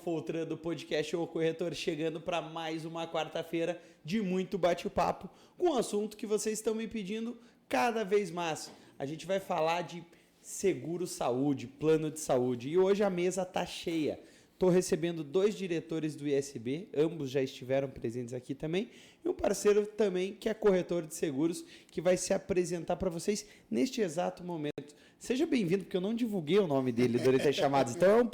Foltran do podcast O Corretor, chegando para mais uma quarta-feira de muito bate-papo com um assunto que vocês estão me pedindo cada vez mais. A gente vai falar de seguro saúde, plano de saúde, e hoje a mesa está cheia. Estou recebendo 2 diretores do ISB, ambos já estiveram presentes aqui também, e um parceiro também que é corretor de seguros, que vai se apresentar para vocês neste exato momento. Seja bem-vindo, porque eu não divulguei o nome dele durante as chamadas, então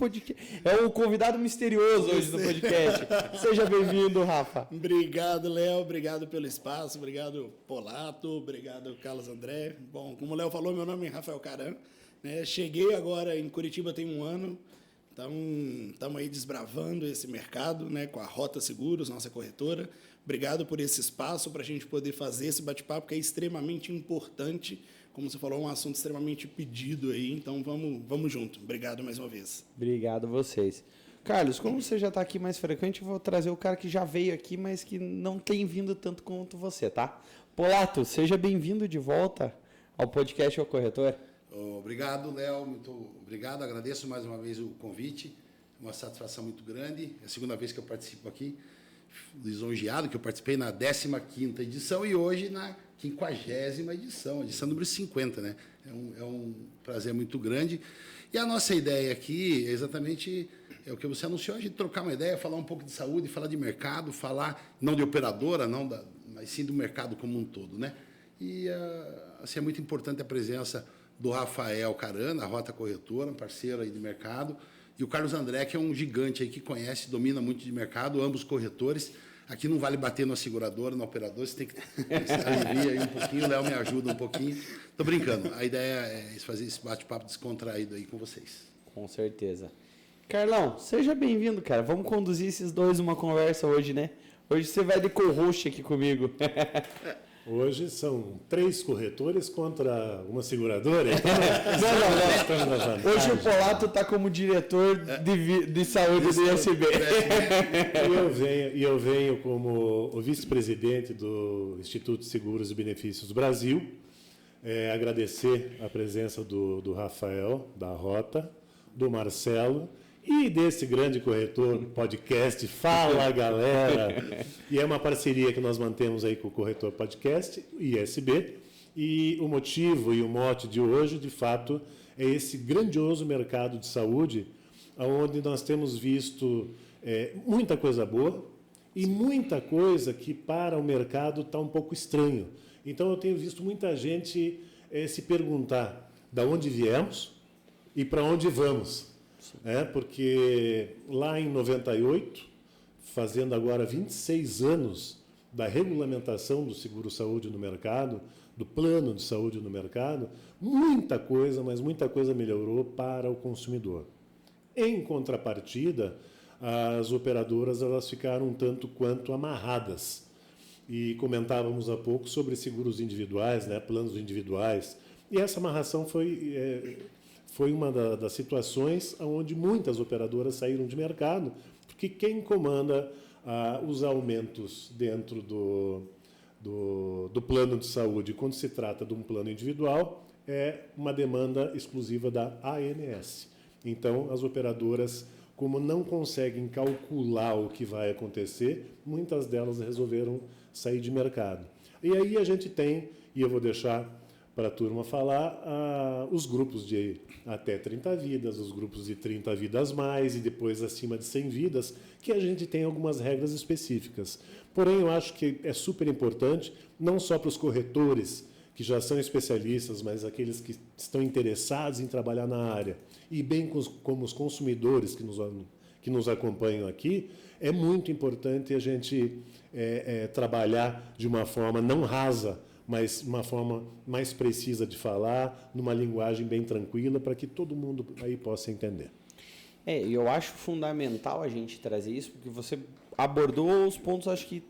é um convidado misterioso hoje no podcast. Seja bem-vindo, Rafa. Obrigado, Léo, obrigado pelo espaço, obrigado, Polato, obrigado, Carlos André. Bom, como o Léo falou, meu nome é Rafael Caran, né? Cheguei agora em Curitiba tem um ano. Então, estamos aí desbravando esse mercado, né, com a Rota Seguros, nossa corretora. Obrigado por esse espaço para a gente poder fazer esse bate-papo, que é extremamente importante. Como você falou, é um assunto extremamente pedido aí. Então, vamos junto. Obrigado mais uma vez. Obrigado a vocês. Carlos, como você já está aqui mais frequente, eu vou trazer o cara que já veio aqui, mas que não tem vindo tanto quanto você, tá? Polato, seja bem-vindo de volta ao podcast O Corretor. Obrigado, Léo, muito obrigado, agradeço mais uma vez o convite, uma satisfação muito grande, é a segunda vez que eu participo aqui, lisonjeado que eu participei na 15ª edição e hoje na 50ª edição, edição número 50, né? É um prazer muito grande. E a nossa ideia aqui é exatamente o que você anunciou, a gente trocar uma ideia, falar um pouco de saúde, falar de mercado, falar não de operadora, mas sim do mercado como um todo, né? E assim, é muito importante a presença do Rafael Caran, da Rota Corretora, um parceiro aí de mercado, e o Carlos André, que é um gigante aí que conhece, domina muito de mercado, ambos corretores. Aqui não vale bater na seguradora, no operador, você tem que aliviar aí um pouquinho, o Léo me ajuda um pouquinho. Estou brincando, a ideia é fazer esse bate-papo descontraído aí com vocês. Com certeza. Carlão, seja bem-vindo, cara. Vamos conduzir esses dois numa conversa hoje, né? Hoje você vai de co-host aqui comigo. Hoje são 3 corretores contra uma seguradora. Não. Hoje o Polato está como diretor de saúde do ISB. E eu venho como o vice-presidente do Instituto de Seguros e Benefícios Brasil. Agradecer a presença do Rafael, da Rota, do Marcelo e desse grande corretor podcast Fala Galera, e é uma parceria que nós mantemos aí com o corretor podcast ISB, e o motivo e o mote de hoje, de fato, é esse grandioso mercado de saúde, onde nós temos visto muita coisa boa e muita coisa que para o mercado está um pouco estranho. Então eu tenho visto muita gente se perguntar de onde viemos e para onde vamos. Porque lá em 98, fazendo agora 26 anos da regulamentação do seguro-saúde no mercado, do plano de saúde no mercado, muita coisa, mas muita coisa melhorou para o consumidor. Em contrapartida, as operadoras elas ficaram um tanto quanto amarradas. E comentávamos há pouco sobre seguros individuais, né, planos individuais, e essa amarração foi uma das situações onde muitas operadoras saíram de mercado, porque quem comanda os aumentos dentro do plano de saúde, quando se trata de um plano individual, é uma demanda exclusiva da ANS. Então, as operadoras, como não conseguem calcular o que vai acontecer, muitas delas resolveram sair de mercado. E aí a gente tem, e eu vou deixar para a turma falar, os grupos de até 30 vidas, os grupos de 30 vidas mais e depois acima de 100 vidas, que a gente tem algumas regras específicas. Porém, eu acho que é super importante, não só para os corretores, que já são especialistas, mas aqueles que estão interessados em trabalhar na área, e bem como os consumidores que nos acompanham aqui, é muito importante a gente trabalhar de uma forma não rasa, mas uma forma mais precisa de falar, numa linguagem bem tranquila, para que todo mundo aí possa entender. Eu acho fundamental a gente trazer isso, porque você abordou os pontos, acho que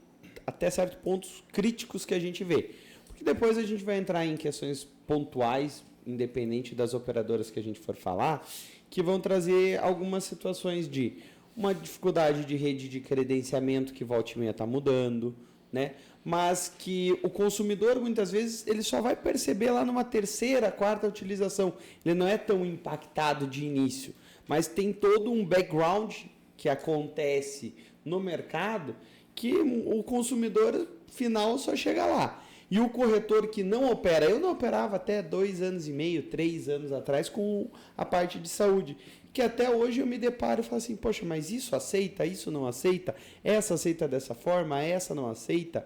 até certos pontos críticos que a gente vê. Porque depois a gente vai entrar em questões pontuais, independente das operadoras que a gente for falar, que vão trazer algumas situações de uma dificuldade de rede de credenciamento que volta e meia está mudando, né? Mas que o consumidor, muitas vezes, ele só vai perceber lá numa terceira, quarta utilização. Ele não é tão impactado de início, mas tem todo um background que acontece no mercado que o consumidor final só chega lá. E o corretor que não opera, eu não operava até 2 anos e meio, 3 anos atrás com a parte de saúde, que até hoje eu me deparo e falo assim, poxa, mas isso aceita, isso não aceita, essa aceita dessa forma, essa não aceita.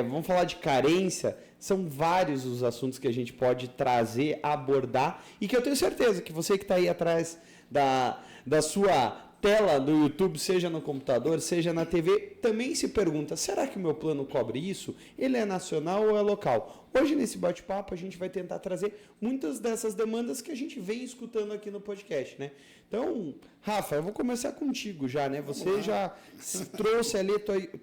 Vamos falar de carência, são vários os assuntos que a gente pode trazer, abordar, e que eu tenho certeza que você que está aí atrás da sua tela do YouTube, seja no computador, seja na TV, também se pergunta, será que o meu plano cobre isso? Ele é nacional ou é local? Hoje, nesse bate-papo, a gente vai tentar trazer muitas dessas demandas que a gente vem escutando aqui no podcast, né? Então, Rafa, eu vou começar contigo já, né? Você já trouxe ali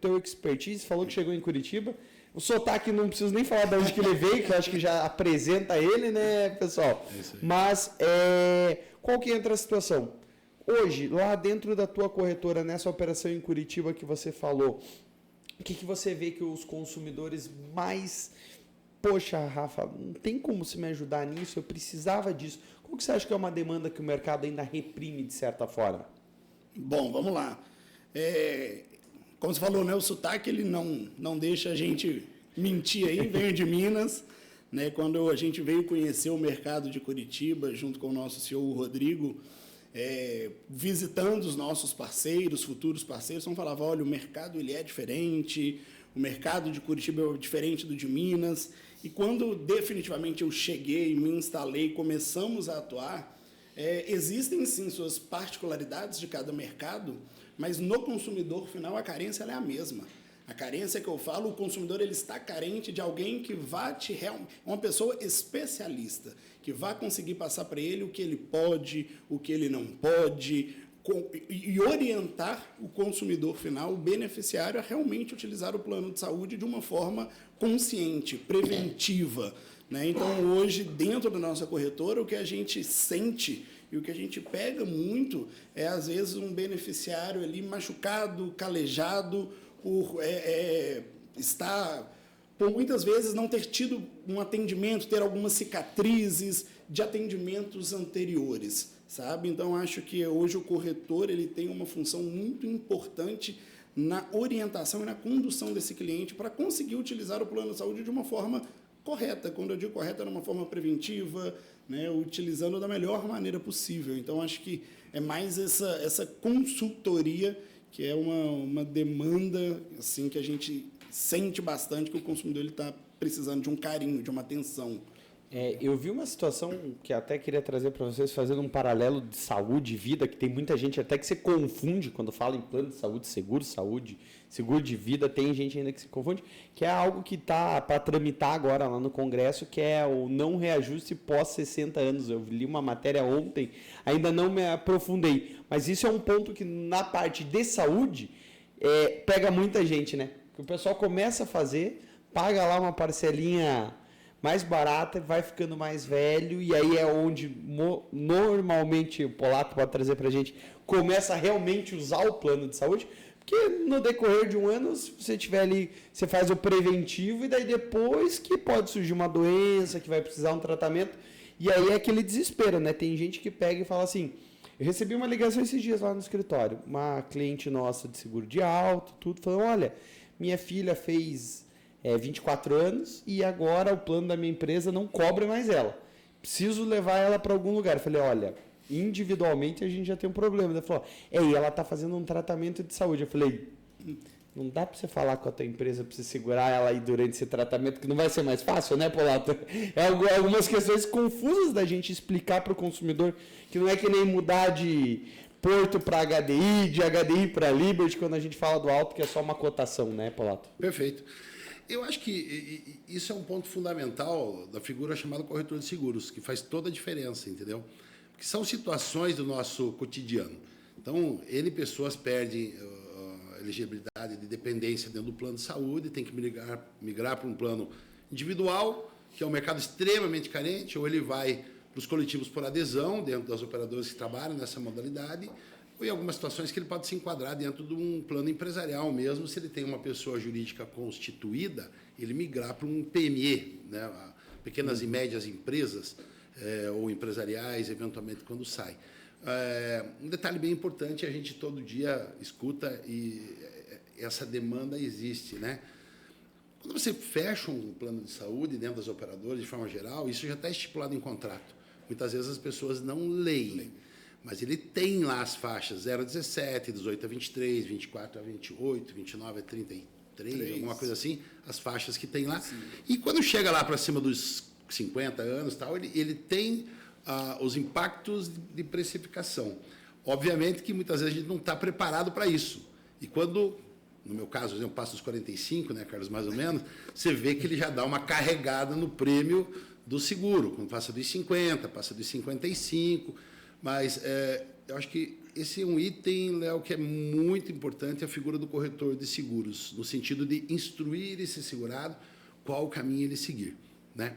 teu expertise, falou que chegou em Curitiba. O sotaque não preciso nem falar de onde que ele veio, que eu acho que já apresenta ele, né, pessoal? É isso aí. Mas, qual que entra a situação? Hoje, lá dentro da tua corretora, nessa operação em Curitiba que você falou, o que você vê que os consumidores mais... Poxa, Rafa, não tem como você me ajudar nisso, eu precisava disso. Como que você acha que é uma demanda que o mercado ainda reprime de certa forma? Bom, vamos lá. Como você falou, né, o sotaque ele não deixa a gente mentir aí, venho de Minas. Né, quando a gente veio conhecer o mercado de Curitiba, junto com o nosso CEO Rodrigo, visitando os nossos parceiros, futuros parceiros, então falava, olha, o mercado ele é diferente, o mercado de Curitiba é diferente do de Minas. E quando definitivamente eu cheguei, me instalei, começamos a atuar, existem sim suas particularidades de cada mercado, mas no consumidor final a carência ela é a mesma. A carência que eu falo, o consumidor ele está carente de alguém que vá uma pessoa especialista, que vá conseguir passar para ele o que ele pode, o que ele não pode, e orientar o consumidor final, o beneficiário, a realmente utilizar o plano de saúde de uma forma consciente, preventiva. Né? Então, hoje, dentro da nossa corretora, o que a gente sente e o que a gente pega muito é, às vezes, um beneficiário ali machucado, calejado, por muitas vezes não ter tido um atendimento, ter algumas cicatrizes de atendimentos anteriores, sabe? Então, acho que hoje o corretor ele tem uma função muito importante na orientação e na condução desse cliente para conseguir utilizar o plano de saúde de uma forma correta. Quando eu digo correta, de uma forma preventiva, né, utilizando da melhor maneira possível. Então, acho que é mais essa consultoria que é uma demanda assim, que a gente sente bastante que o consumidor está precisando de um carinho, de uma atenção. Eu vi uma situação que até queria trazer para vocês, fazendo um paralelo de saúde e vida, que tem muita gente até que se confunde quando fala em plano de saúde, seguro de vida, tem gente ainda que se confunde, que é algo que está para tramitar agora lá no Congresso, que é o não reajuste pós 60 anos. Eu li uma matéria ontem, ainda não me aprofundei, mas isso é um ponto que na parte de saúde pega muita gente, né? Que o pessoal começa a fazer, paga lá uma parcelinha mais barata, vai ficando mais velho, e aí é onde normalmente o Polato pode trazer para a gente, começa a realmente usar o plano de saúde, porque no decorrer de um ano, se você tiver ali, você faz o preventivo, e daí depois que pode surgir uma doença, que vai precisar de um tratamento, e aí é aquele desespero, né? Tem gente que pega e fala assim, eu recebi uma ligação esses dias lá no escritório, uma cliente nossa de seguro de auto, tudo, falou, olha, minha filha fez 24 anos e agora o plano da minha empresa não cobre mais ela. Preciso levar ela para algum lugar. Eu falei, olha, individualmente a gente já tem um problema. Ela falou, e ela está fazendo um tratamento de saúde. Eu falei, não dá para você falar com a tua empresa para você segurar ela aí durante esse tratamento, que não vai ser mais fácil, né, Polato? Algumas questões confusas da gente explicar para o consumidor, que não é que nem mudar de Porto para HDI, de HDI para Liberty, quando a gente fala do alto, que é só uma cotação, né, Polato? Perfeito. Eu acho que isso é um ponto fundamental da figura chamada corretor de seguros, que faz toda a diferença, entendeu? Porque são situações do nosso cotidiano. Então, pessoas perdem a elegibilidade de dependência dentro do plano de saúde, tem que migrar para um plano individual, que é um mercado extremamente carente, ou ele vai para os coletivos por adesão, dentro das operadoras que trabalham nessa modalidade, ou em algumas situações que ele pode se enquadrar dentro de um plano empresarial mesmo, se ele tem uma pessoa jurídica constituída, ele migrar para um PME, né? Pequenas e médias empresas, ou empresariais, eventualmente, quando sai. Um detalhe bem importante, a gente todo dia escuta e essa demanda existe, né? Quando você fecha um plano de saúde dentro das operadoras, de forma geral, isso já está estipulado em contrato. Muitas vezes as pessoas não leem, mas ele tem lá as faixas 0 a 17, 18 a 23, 24 a 28, 29 a 33, alguma coisa assim, as faixas que tem lá. Sim. E quando chega lá para cima dos 50 anos, tal, ele tem os impactos de precificação. Obviamente que muitas vezes a gente não está preparado para isso. E quando, no meu caso, eu passo dos 45, né, Carlos, mais ou menos, você vê que ele já dá uma carregada no prêmio do seguro, quando passa dos 50, passa dos 55, mas eu acho que esse é um item, Léo, que é muito importante, a figura do corretor de seguros, no sentido de instruir esse segurado qual o caminho ele seguir, né?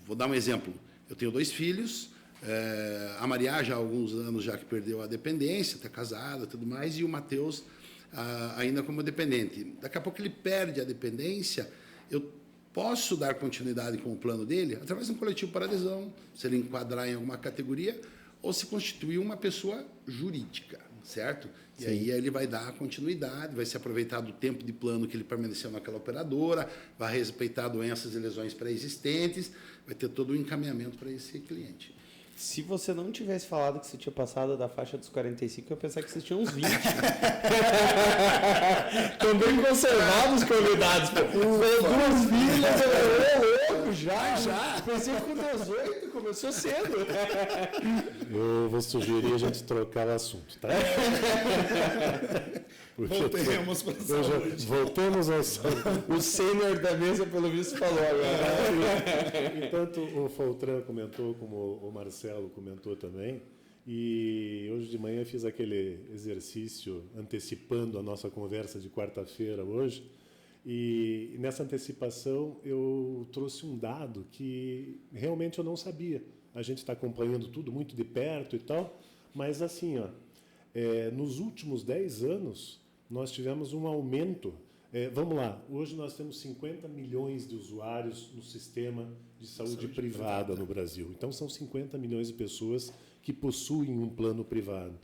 Vou dar um exemplo. Eu tenho 2 filhos, a Maria já há alguns anos já que perdeu a dependência, está casada, tudo mais, e o Matheus ainda como dependente. Daqui a pouco ele perde a dependência, eu posso dar continuidade com o plano dele através de um coletivo por adesão, se ele enquadrar em alguma categoria, ou se constituir uma pessoa jurídica, certo? E Sim. Aí ele vai dar continuidade, vai se aproveitar do tempo de plano que ele permaneceu naquela operadora, vai respeitar doenças e lesões pré-existentes, vai ter todo um encaminhamento para esse cliente. Se você não tivesse falado que você tinha passado da faixa dos 45, eu pensava que você tinha uns 20. Estão bem conservados os convidados. Duas filhas, eu louco, já. Pensei com 18, começou cedo. Eu vou sugerir a gente trocar o assunto, tá? Voltemos para a saúde. Voltemos ao saúde. O sênior da mesa, pelo visto, falou agora. E tanto o Foltran comentou, como o Marcelo comentou também. E hoje de manhã eu fiz aquele exercício antecipando a nossa conversa de quarta-feira hoje. E nessa antecipação eu trouxe um dado que realmente eu não sabia. A gente está acompanhando tudo muito de perto e tal, mas assim, nos últimos 10 anos nós tivemos um aumento. Vamos lá, hoje nós temos 50 milhões de usuários no sistema de saúde privada no Brasil. Então são 50 milhões de pessoas que possuem um plano privado.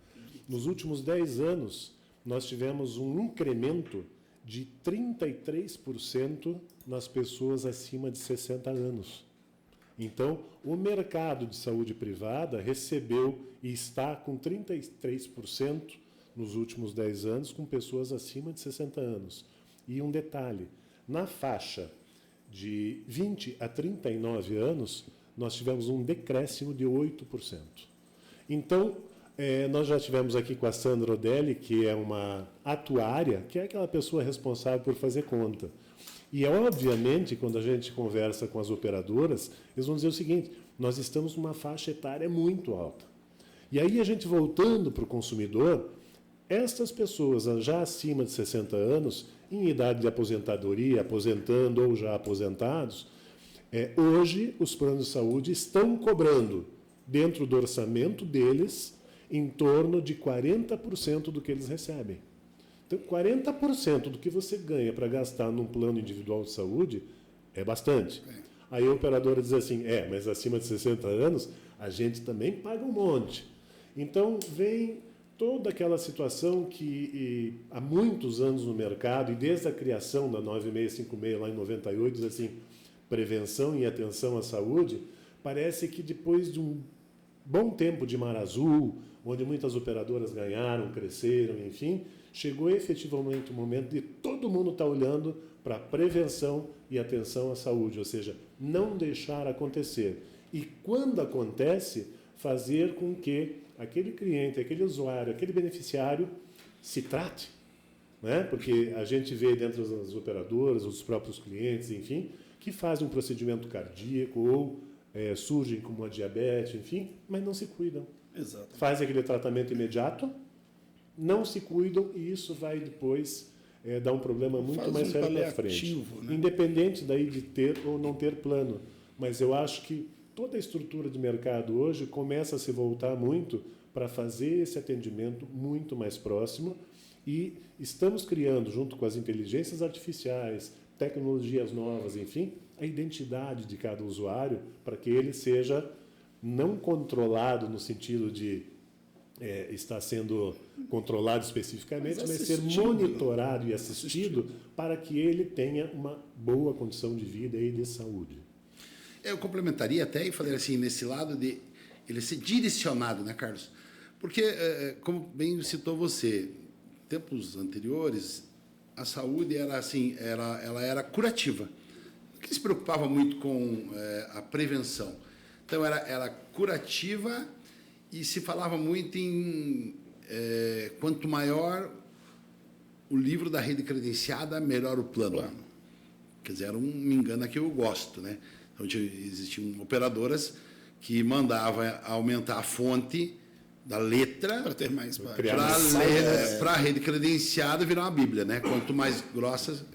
Nos últimos 10 anos nós tivemos um incremento de 33% nas pessoas acima de 60 anos. Então, o mercado de saúde privada recebeu e está com 33% nos últimos 10 anos com pessoas acima de 60 anos. E um detalhe, na faixa de 20 a 39 anos, nós tivemos um decréscimo de 8%. Então, nós já tivemos aqui com a Sandra Odelli, que é uma atuária, que é aquela pessoa responsável por fazer conta. E, obviamente, quando a gente conversa com as operadoras, eles vão dizer o seguinte, nós estamos numa faixa etária muito alta. E aí, a gente voltando para o consumidor, essas pessoas já acima de 60 anos, em idade de aposentadoria, aposentando ou já aposentados, hoje os planos de saúde estão cobrando, dentro do orçamento deles, em torno de 40% do que eles recebem. Então, 40% do que você ganha para gastar num plano individual de saúde é bastante. Aí a operadora diz assim, mas acima de 60 anos, a gente também paga um monte. Então, vem toda aquela situação que há muitos anos no mercado, e desde a criação da 9656, lá em 98, diz assim, prevenção e atenção à saúde, parece que depois de um bom tempo de mar azul, onde muitas operadoras ganharam, cresceram, enfim, chegou efetivamente o momento de todo mundo estar olhando para a prevenção e atenção à saúde, ou seja, não deixar acontecer. E quando acontece, fazer com que aquele cliente, aquele usuário, aquele beneficiário se trate, né? Porque a gente vê dentro das operadoras, os próprios clientes, enfim, que fazem um procedimento cardíaco ou surgem com uma diabetes, enfim, mas não se cuidam. Exato. Fazem aquele tratamento imediato, não se cuidam e isso vai depois dar um problema muito mais sério para frente. Né? Independente daí de ter ou não ter plano. Mas eu acho que toda a estrutura de mercado hoje começa a se voltar muito para fazer esse atendimento muito mais próximo e estamos criando, junto com as inteligências artificiais, tecnologias novas, enfim, a identidade de cada usuário para que ele seja não controlado no sentido de está sendo controlado especificamente, Mas vai ser monitorado e assistido para que ele tenha uma boa condição de vida e de saúde. Eu complementaria até e falei assim, nesse lado de ele ser direcionado, né, Carlos? Porque, como bem citou você, tempos anteriores, a saúde era assim, ela era curativa. Que se preocupava muito com a prevenção. Então, era curativa e se falava muito em quanto maior o livro da rede credenciada, melhor o plano. Quer dizer, era me engana que eu gosto, né? Então, existiam operadoras que mandavam aumentar a fonte da letra para ter mais para a rede credenciada virar uma bíblia, né? Quanto mais grossa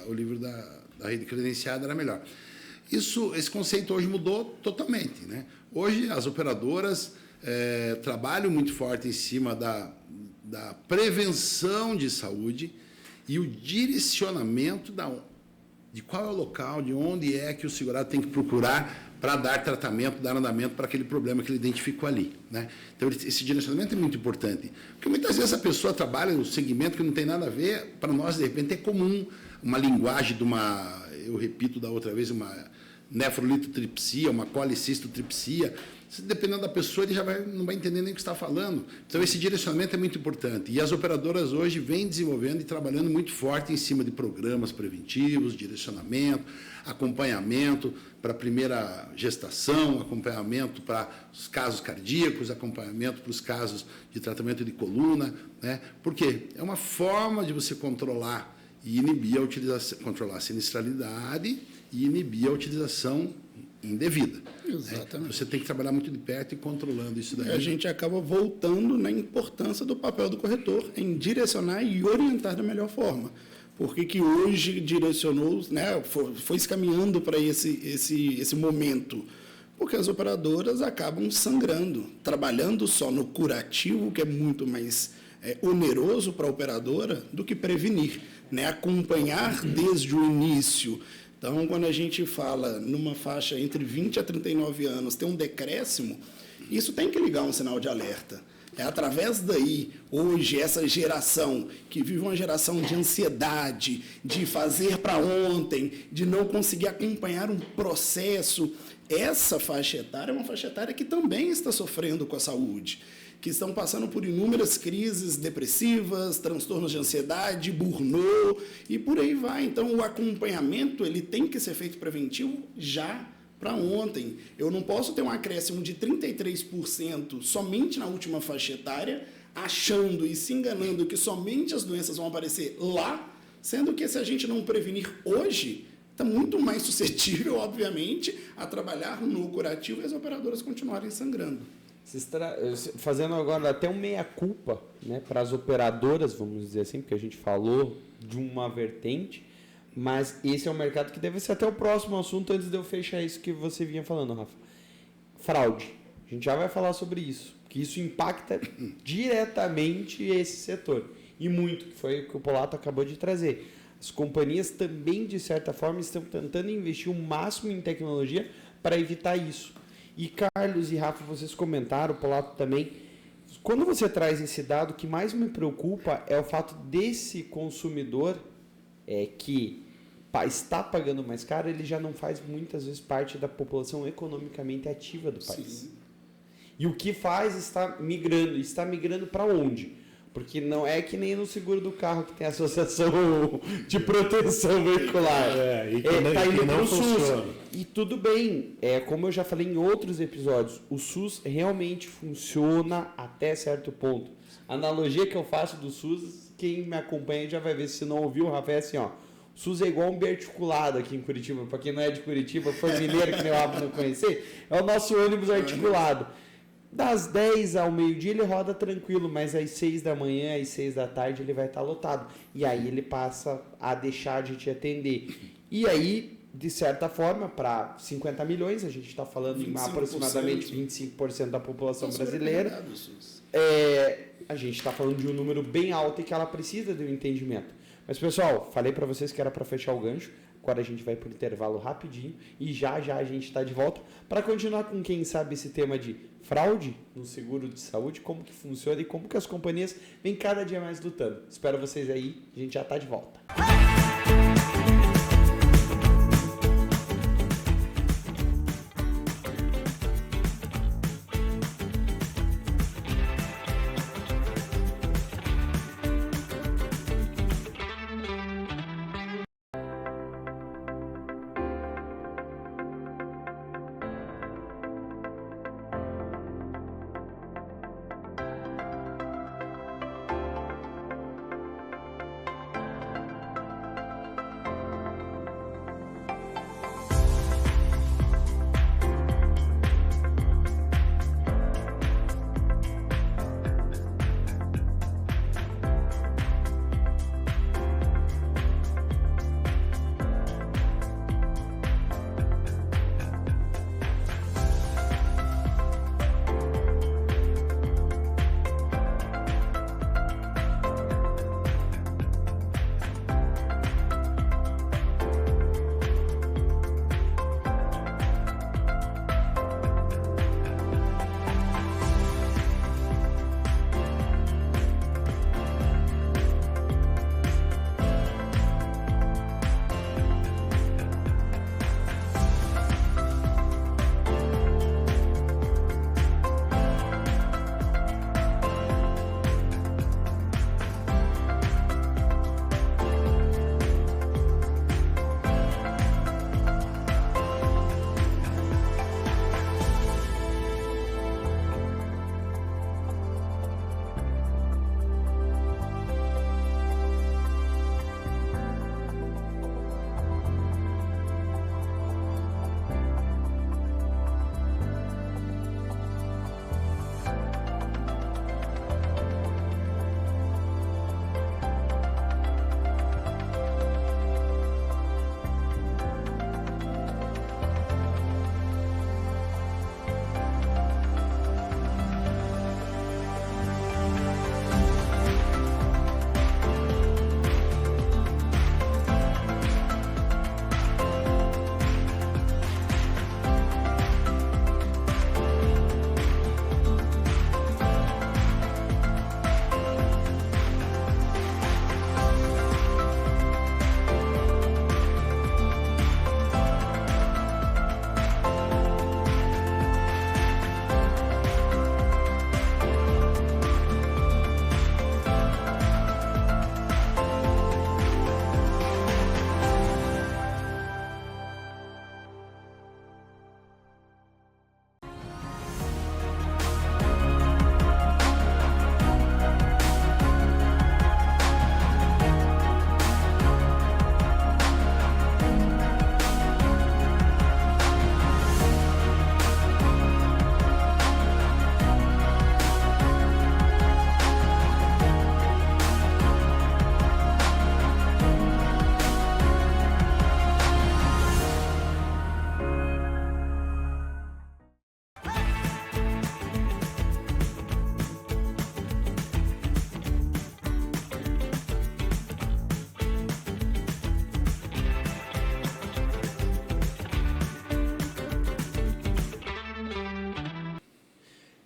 o livro da rede credenciada era melhor. Esse conceito hoje mudou totalmente, né? Hoje as operadoras trabalham muito forte em cima da prevenção de saúde e o direcionamento de qual é o local, de onde é que o segurado tem que procurar para dar tratamento, dar andamento para aquele problema que ele identificou ali, né? Então, esse direcionamento é muito importante. Porque muitas vezes a pessoa trabalha no segmento que não tem nada a ver, para nós, de repente, é comum uma linguagem de eu repito da outra vez, uma nefrolitotripsia, uma colicistotripsia. Dependendo da pessoa, ele já não vai entender nem o que está falando. Então, esse direcionamento é muito importante. E as operadoras hoje vêm desenvolvendo e trabalhando muito forte em cima de programas preventivos, direcionamento, acompanhamento para a primeira gestação, acompanhamento para os casos cardíacos, acompanhamento para os casos de tratamento de coluna, né? Porque é uma forma de você controlar e inibir a utilização, controlar a sinistralidade e inibir a utilização indevida. Exatamente. Né? Você tem que trabalhar muito de perto e controlando isso daí. A gente acaba voltando na importância do papel do corretor em direcionar e orientar da melhor forma. Porque que hoje direcionou, né, foi se caminhando para esse momento? Porque as operadoras acabam sangrando, trabalhando só no curativo, que é muito mais oneroso para a operadora do que prevenir, né? Acompanhar desde o início. Então, quando a gente fala numa faixa entre 20 a 39 anos, tem um decréscimo, isso tem que ligar um sinal de alerta. É através daí, hoje, essa geração, que vive uma geração de ansiedade, de fazer para ontem, de não conseguir acompanhar um processo, essa faixa etária é uma faixa etária que também está sofrendo com a saúde, que estão passando por inúmeras crises depressivas, transtornos de ansiedade, burnout e por aí vai. Então, o acompanhamento ele tem que ser feito preventivo já para ontem. Eu não posso ter um acréscimo de 33% somente na última faixa etária, achando e se enganando que somente as doenças vão aparecer lá, sendo que se a gente não prevenir hoje, está muito mais suscetível, obviamente, a trabalhar no curativo e as operadoras continuarem sangrando. Fazendo agora até um meia-culpa, né, para as operadoras, vamos dizer assim, porque a gente falou de uma vertente, mas esse é um mercado que deve ser até o próximo assunto antes de eu fechar isso que você vinha falando, Rafa. Fraude. A gente já vai falar sobre isso, que isso impacta diretamente esse setor. E muito, que foi o que o Polato acabou de trazer. As companhias também, de certa forma, estão tentando investir o máximo em tecnologia para evitar isso. E Carlos e Rafa, vocês comentaram, o Polato também. Quando você traz esse dado, o que mais me preocupa é o fato desse consumidor que está pagando mais caro, ele já não faz muitas vezes parte da população economicamente ativa do país. Sim. E o que faz está migrando. Está migrando para onde? Porque não é que nem no seguro do carro que tem a associação de proteção veicular. Está indo para o SUS. E tudo bem, como eu já falei em outros episódios, o SUS realmente funciona até certo ponto. A analogia que eu faço do SUS, quem me acompanha já vai ver, se não ouviu, Rafa, é assim, ó. O SUS é igual um biarticulado aqui em Curitiba. Para quem não é de Curitiba, foi mineiro que nem o Rafa não conhecer, é o nosso ônibus articulado. Das 10 ao meio-dia ele roda tranquilo, mas às 6 da manhã, às 6 da tarde ele vai estar lotado. E aí ele passa a deixar de te atender. E aí, de certa forma, para 50 milhões, a gente está falando em aproximadamente 25% da população brasileira, a gente está falando de um número bem alto e que ela precisa de um entendimento. Mas, pessoal, falei para vocês que era para fechar o gancho. Agora a gente vai para o intervalo rapidinho e já a gente está de volta para continuar com, quem sabe, esse tema de fraude no seguro de saúde, como que funciona e como que as companhias vêm cada dia mais lutando. Espero vocês aí, a gente já está de volta.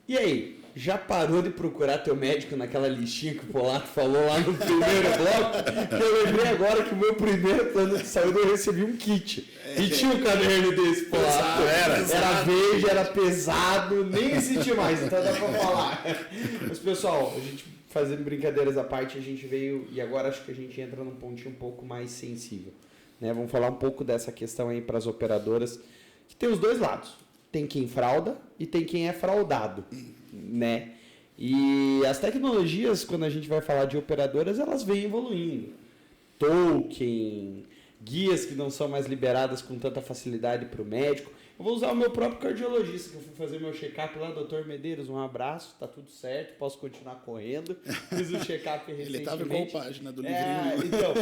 E aí, já parou de procurar teu médico naquela listinha que o Polato falou lá no primeiro bloco? Que eu lembrei agora que o meu primeiro plano de saúde eu recebi um kit. E tinha um caderno desse, Polato. Era verde, era pesado, nem existe mais, então dá pra falar. Mas pessoal, a gente fazendo brincadeiras à parte, a gente veio, e agora acho que a gente entra num pontinho um pouco mais sensível. Né? Vamos falar um pouco dessa questão aí para as operadoras, que tem os dois lados. Tem quem frauda e tem quem é fraudado, né? E as tecnologias, quando a gente vai falar de operadoras, elas vêm evoluindo. Token, guias que não são mais liberadas com tanta facilidade para o médico. Eu vou usar o meu próprio cardiologista, que eu fui fazer meu check-up lá, doutor Medeiros, um abraço, tá tudo certo, posso continuar correndo. Fiz o check-up recentemente. Ele estava em qual página do livrinho? Então,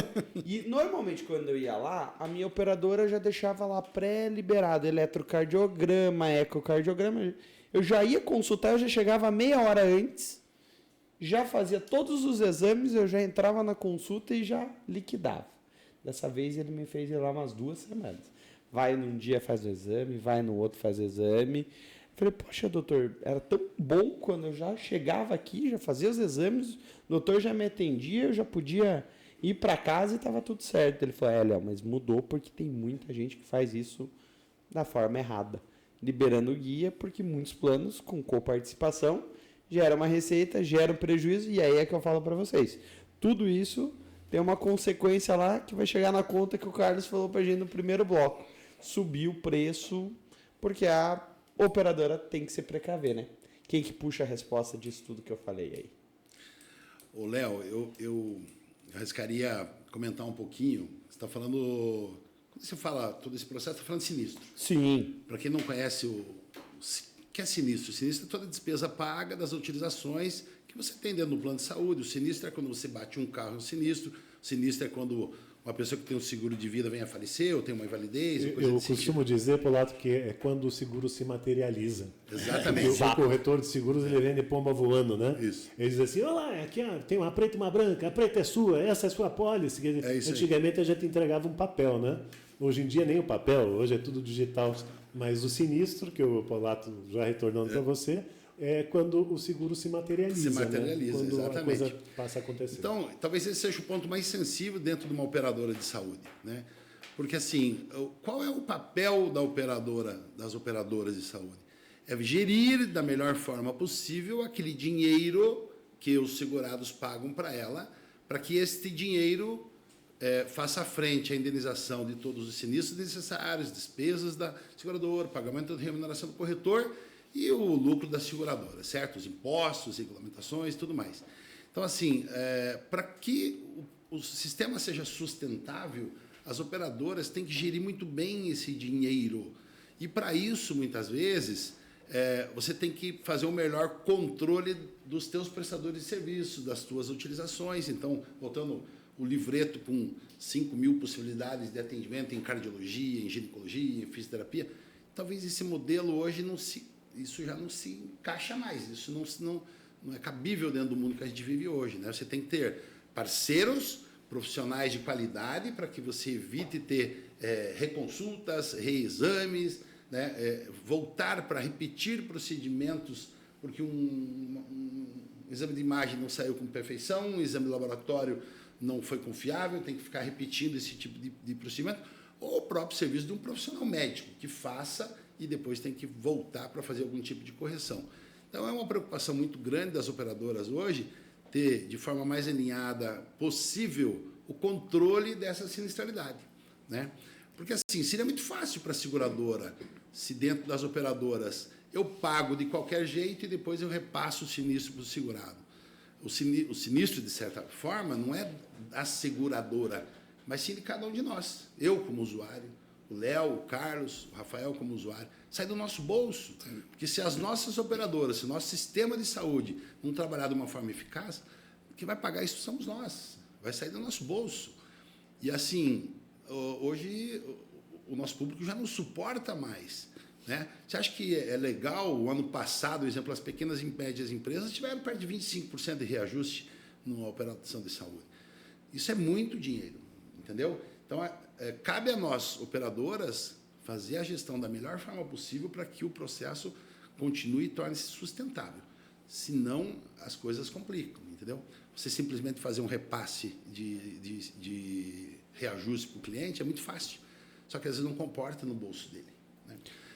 e normalmente quando eu ia lá, a minha operadora já deixava lá pré-liberado, eletrocardiograma, ecocardiograma. Eu já ia consultar, eu já chegava meia hora antes já fazia todos os exames, eu já entrava na consulta e já liquidava. Dessa vez ele me fez ir lá umas 2 semanas. Vai num dia, faz o exame, vai no outro, faz o exame. Falei, poxa, doutor, era tão bom quando eu já chegava aqui, já fazia os exames, o doutor já me atendia, eu já podia ir para casa e estava tudo certo. Ele falou, Léo, mas mudou porque tem muita gente que faz isso da forma errada, liberando guia, porque muitos planos com coparticipação gera uma receita, gera um prejuízo, e aí é que eu falo para vocês. Tudo isso tem uma consequência lá que vai chegar na conta que o Carlos falou para a gente no primeiro bloco. Subir o preço, porque a operadora tem que se precaver, né? Quem que puxa a resposta disso tudo que eu falei aí? Ô, Léo, eu arriscaria comentar um pouquinho. Você está falando... Quando você fala todo esse processo, está falando de sinistro. Sim. Para quem não conhece o que é sinistro? O sinistro é toda a despesa paga das utilizações que você tem dentro do plano de saúde. O sinistro é quando você bate um carro, é um sinistro. O sinistro é quando uma pessoa que tem um seguro de vida vem a falecer ou tem uma invalidez. Eu costumo dizer, Polato, que é quando o seguro se materializa. Exatamente. O corretor de seguros ele vende pomba voando, né? Isso. Ele diz assim, olha lá, aqui ó, tem uma preta e uma branca, a preta é sua, essa é sua pólice. Antigamente a gente entregava um papel, né? Hoje em dia nem o papel, hoje é tudo digital. Mas o sinistro, que o Polato já retornando para você, é quando o seguro se materializa. Se materializa, né? Quando exatamente. a coisa passa a acontecer. Então, talvez esse seja o ponto mais sensível dentro de uma operadora de saúde, né? Porque, assim, qual é o papel das operadoras de saúde? É gerir da melhor forma possível aquele dinheiro que os segurados pagam para ela, para que este dinheiro faça frente à indenização de todos os sinistros necessários, despesas da seguradora, pagamento da remuneração do corretor e o lucro da seguradora, certo? Os impostos, regulamentações, tudo mais. Então, assim, para que o sistema seja sustentável, as operadoras têm que gerir muito bem esse dinheiro. E, para isso, muitas vezes, você tem que fazer um melhor controle dos teus prestadores de serviço, das tuas utilizações. Então, voltando o livreto com 5.000 possibilidades de atendimento em cardiologia, em ginecologia, em fisioterapia, talvez esse modelo hoje isso já não se encaixa mais, isso não é cabível dentro do mundo que a gente vive hoje, né? Você tem que ter parceiros, profissionais de qualidade para que você evite ter reconsultas, reexames, né? Voltar para repetir procedimentos porque um exame de imagem não saiu com perfeição, um exame de laboratório não foi confiável, tem que ficar repetindo esse tipo de procedimento, ou o próprio serviço de um profissional médico que faça e depois tem que voltar para fazer algum tipo de correção. Então, é uma preocupação muito grande das operadoras hoje ter, de forma mais alinhada possível, o controle dessa sinistralidade, né? Porque, assim, seria muito fácil para a seguradora, se dentro das operadoras eu pago de qualquer jeito e depois eu repasso o sinistro para o segurado. O sinistro, de certa forma, não é da seguradora, mas sim de cada um de nós. Eu, como usuário, o Léo, o Carlos, o Rafael, como usuário, sai do nosso bolso. Porque se as nossas operadoras, se o nosso sistema de saúde não trabalhar de uma forma eficaz, quem vai pagar isso somos nós. Vai sair do nosso bolso. E, assim, hoje o nosso público já não suporta mais, né? Você acha que é legal, o ano passado, por exemplo, as pequenas e médias empresas tiveram perto de 25% de reajuste numa operação de saúde. Isso é muito dinheiro, entendeu? Então, cabe a nós, operadoras, fazer a gestão da melhor forma possível para que o processo continue e torne-se sustentável. Senão, as coisas complicam, entendeu? Você simplesmente fazer um repasse de reajuste para o cliente é muito fácil, só que às vezes não comporta no bolso dele, né?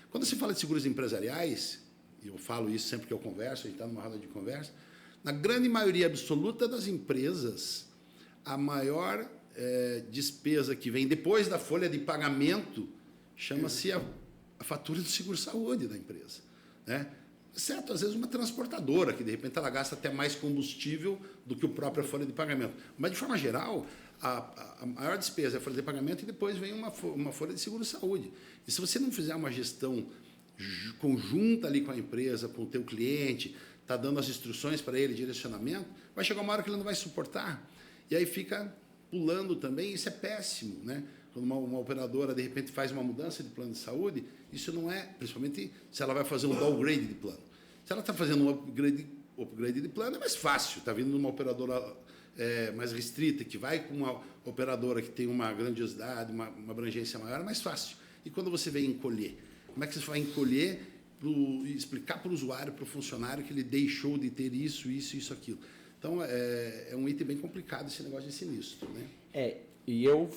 Quando se fala de seguros empresariais, e eu falo isso sempre que eu converso, a gente está numa roda de conversa, na grande maioria absoluta das empresas, a maior despesa que vem depois da folha de pagamento chama-se a fatura do seguro-saúde da empresa, né? Exceto, às vezes, uma transportadora, que, de repente, ela gasta até mais combustível do que a própria folha de pagamento. Mas, de forma geral, a maior despesa é a folha de pagamento e depois vem uma folha de seguro-saúde. E se você não fizer uma gestão conjunta ali com a empresa, com o teu cliente, está dando as instruções para ele, direcionamento, vai chegar uma hora que ele não vai suportar. E aí fica pulando também, isso é péssimo, né? Quando uma operadora, de repente, faz uma mudança de plano de saúde, isso não é, principalmente se ela vai fazer um downgrade de plano. Se ela está fazendo um upgrade upgrade de plano é mais fácil. Está vindo numa operadora mais restrita, que vai com uma operadora que tem uma grandiosidade, uma abrangência maior, é mais fácil. E quando você vem encolher? Como é que você vai encolher e explicar para o usuário, para o funcionário, que ele deixou de ter isso, aquilo? Então, é um item bem complicado esse negócio de sinistro, né? E eu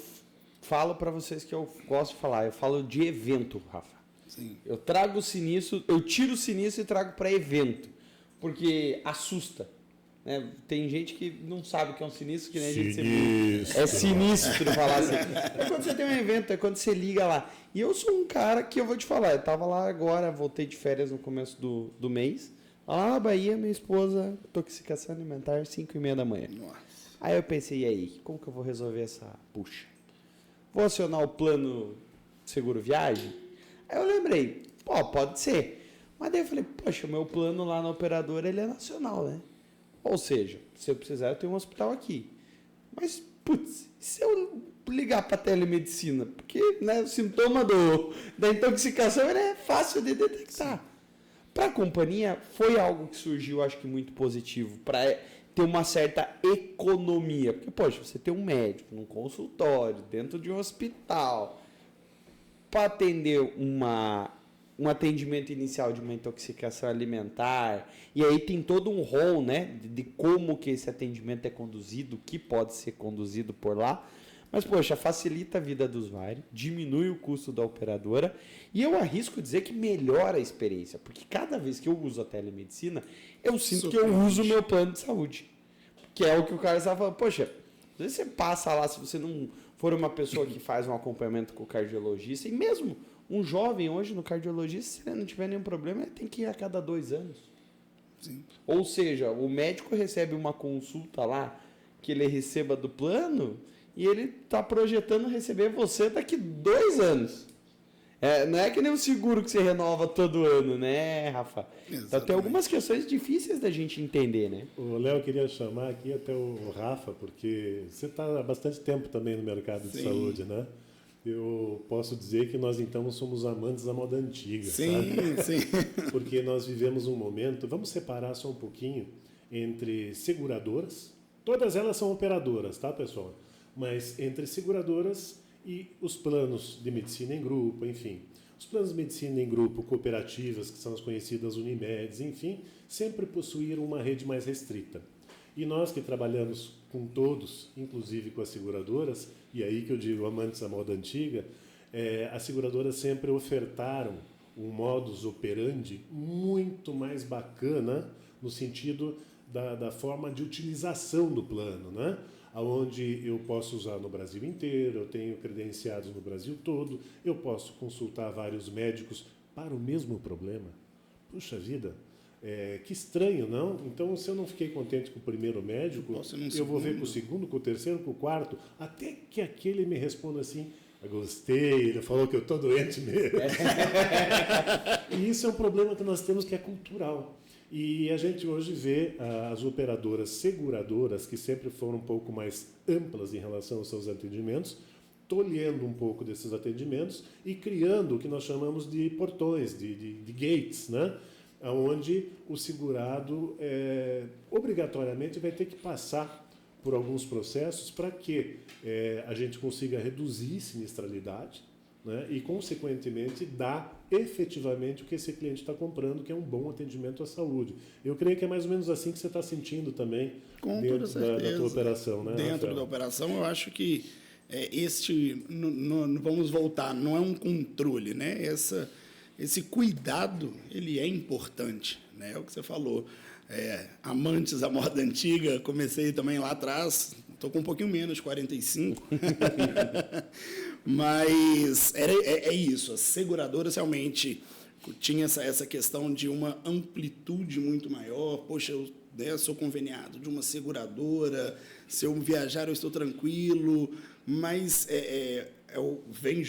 falo para vocês que eu gosto de falar, eu falo de evento, Rafa. Sim. Eu trago o sinistro, eu tiro o sinistro e trago para evento, porque assusta. Né? Tem gente que não sabe o que é um sinistro, que nem a gente sempre... É sinistro falar assim. É quando você tem um evento, é quando você liga lá. E eu sou um cara que eu vou te falar, eu tava lá agora, voltei de férias no começo do mês, lá na Bahia, minha esposa, intoxicação alimentar, 5h30 da manhã. Nossa. Aí eu pensei, e aí, como que eu vou resolver essa puxa? Vou acionar o plano seguro viagem? Aí eu lembrei, pode ser. Mas daí eu falei, poxa, o meu plano lá na operadora, ele é nacional, né? Ou seja, se eu precisar, eu tenho um hospital aqui. Mas, putz, se eu ligar para telemedicina? Porque, né, o sintoma da intoxicação ele é fácil de detectar. Para a companhia, foi algo que surgiu, acho que muito positivo, para ter uma certa economia. Porque, poxa, você tem um médico num consultório, dentro de um hospital, para atender um atendimento inicial de uma intoxicação alimentar, e aí tem todo um rol, né, de como que esse atendimento é conduzido, que pode ser conduzido por lá, mas, poxa, facilita a vida do usuário, diminui o custo da operadora, e eu arrisco dizer que melhora a experiência, porque cada vez que eu uso a telemedicina, eu sinto que eu uso o meu plano de saúde, que é o que o cara estava falando, poxa, às vezes você passa lá, se você não for uma pessoa que faz um acompanhamento com o cardiologista, e mesmo um jovem hoje no cardiologista, se ele não tiver nenhum problema, ele tem que ir a cada 2 anos. Sim. Ou seja, o médico recebe uma consulta lá, que ele receba do plano, e ele está projetando receber você daqui 2 anos. Não é que nem o seguro que você renova todo ano, né, Rafa? Exatamente. Então tem algumas questões difíceis da gente entender, né? O Léo queria chamar aqui até o Rafa, porque você está há bastante tempo também no mercado de saúde, né? Eu posso dizer que nós, então, somos amantes da moda antiga, sabe? Sim. Porque nós vivemos um momento... Vamos separar só um pouquinho entre seguradoras. Todas elas são operadoras, tá, pessoal? Mas entre seguradoras e os planos de medicina em grupo, enfim. Os planos de medicina em grupo, cooperativas, que são as conhecidas Unimedes, enfim, sempre possuíram uma rede mais restrita. E nós que trabalhamos com todos, inclusive com as seguradoras, e aí que eu digo amantes da moda antiga, as seguradoras sempre ofertaram um modus operandi muito mais bacana no sentido da forma de utilização do plano, né? Onde eu posso usar no Brasil inteiro, eu tenho credenciados no Brasil todo, eu posso consultar vários médicos para o mesmo problema. Puxa vida! Que estranho, não? Então, se eu não fiquei contente com o primeiro médico, eu vou ver com o segundo, com o terceiro, com o quarto, até que aquele me responda assim, gostei, ele falou que eu estou doente mesmo. E isso é um problema que nós temos que é cultural. E a gente hoje vê as operadoras seguradoras, que sempre foram um pouco mais amplas em relação aos seus atendimentos, tolhendo um pouco desses atendimentos e criando o que nós chamamos de portões, de gates, né? Onde o segurado obrigatoriamente vai ter que passar por alguns processos para que a gente consiga reduzir sinistralidade, né, e, consequentemente, dar efetivamente o que esse cliente está comprando, que é um bom atendimento à saúde. Eu creio que é mais ou menos assim que você está sentindo também dentro da tua operação, né, Dentro Rafael? da operação, eu acho que vamos voltar, não é um controle, né? Esse cuidado, ele é importante, né? É o que você falou. Amantes da moda antiga, comecei também lá atrás, estou com um pouquinho menos, 45. Mas é isso, as seguradoras realmente tinha essa questão de uma amplitude muito maior. Poxa, eu sou conveniado de uma seguradora, se eu viajar eu estou tranquilo, mas vem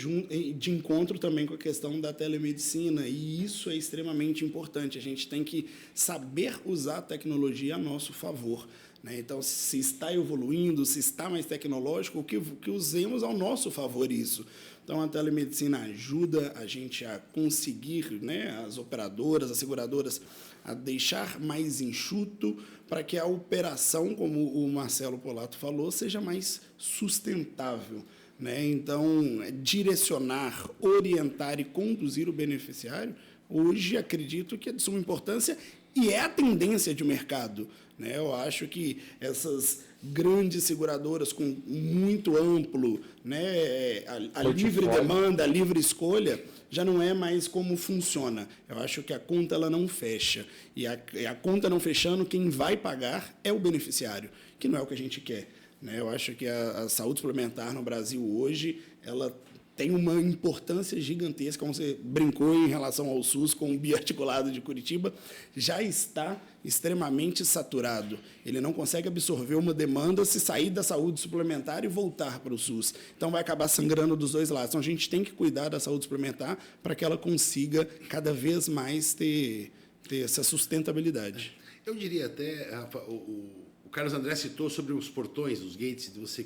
de encontro também com a questão da telemedicina, e isso é extremamente importante. A gente tem que saber usar a tecnologia a nosso favor, né? Então, se está evoluindo, se está mais tecnológico, que usemos ao nosso favor isso. Então, a telemedicina ajuda a gente a conseguir, né, as operadoras, as seguradoras, a deixar mais enxuto para que a operação, como o Marcelo Polato falou, seja mais sustentável, né? Então, direcionar, orientar e conduzir o beneficiário, hoje acredito que é de suma importância e é a tendência de mercado, né? Eu acho que essas grandes seguradoras com muito amplo, né, a livre demanda, a livre escolha, já não é mais como funciona. Eu acho que a conta ela não fecha. E a conta não fechando, quem vai pagar é o beneficiário, que não é o que a gente quer, né? Eu acho que a saúde suplementar no Brasil hoje, ela tem uma importância gigantesca, como você brincou em relação ao SUS com o biarticulado de Curitiba, já está extremamente saturado. Ele não consegue absorver uma demanda se sair da saúde suplementar e voltar para o SUS. Então, vai acabar sangrando dos dois lados. Então, a gente tem que cuidar da saúde suplementar para que ela consiga cada vez mais ter essa sustentabilidade. Eu diria até, Rafa, o Carlos André citou sobre os portões, os gates, de você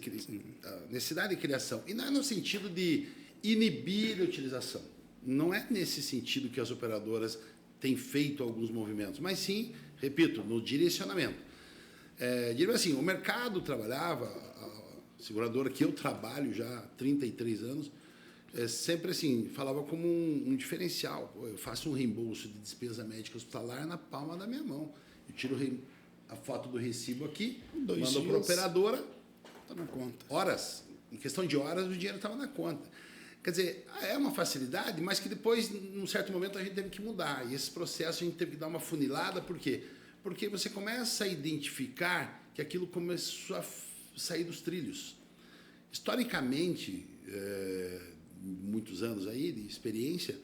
a necessidade de criação. E não é no sentido de inibir a utilização. Não é nesse sentido que as operadoras têm feito alguns movimentos, mas sim, repito, no direcionamento. Diria assim, o mercado trabalhava, a seguradora que eu trabalho já há 33 anos, sempre assim, falava como um diferencial. Eu faço um reembolso de despesa médica hospitalar na palma da minha mão. Eu tiro a foto do recibo aqui, mando para a operadora, está na conta. Horas, em questão de horas, o dinheiro estava na conta. Quer dizer, é uma facilidade, mas que depois, num certo momento, a gente teve que mudar. E esse processo a gente teve que dar uma funilada, por quê? Porque você começa a identificar que aquilo começou a sair dos trilhos. Historicamente, muitos anos aí de experiência,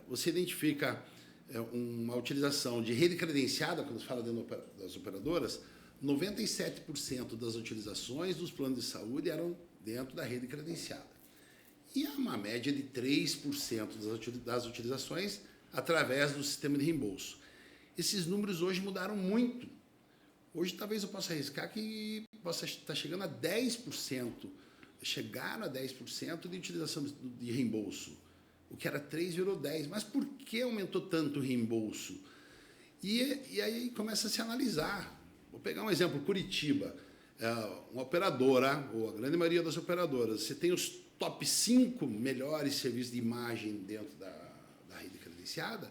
você identifica uma utilização de rede credenciada, quando se fala das operadoras, 97% das utilizações dos planos de saúde eram dentro da rede credenciada. E há uma média de 3% das utilizações através do sistema de reembolso. Esses números hoje mudaram muito. Hoje talvez eu possa arriscar que possa estar chegando a 10%. Chegaram a 10% de utilização de reembolso. O que era 3 virou 10. Mas por que aumentou tanto o reembolso? E aí começa a se analisar. Vou pegar um exemplo, Curitiba. Uma operadora, ou a grande maioria das operadoras, você tem os top 5 melhores serviços de imagem dentro da rede credenciada,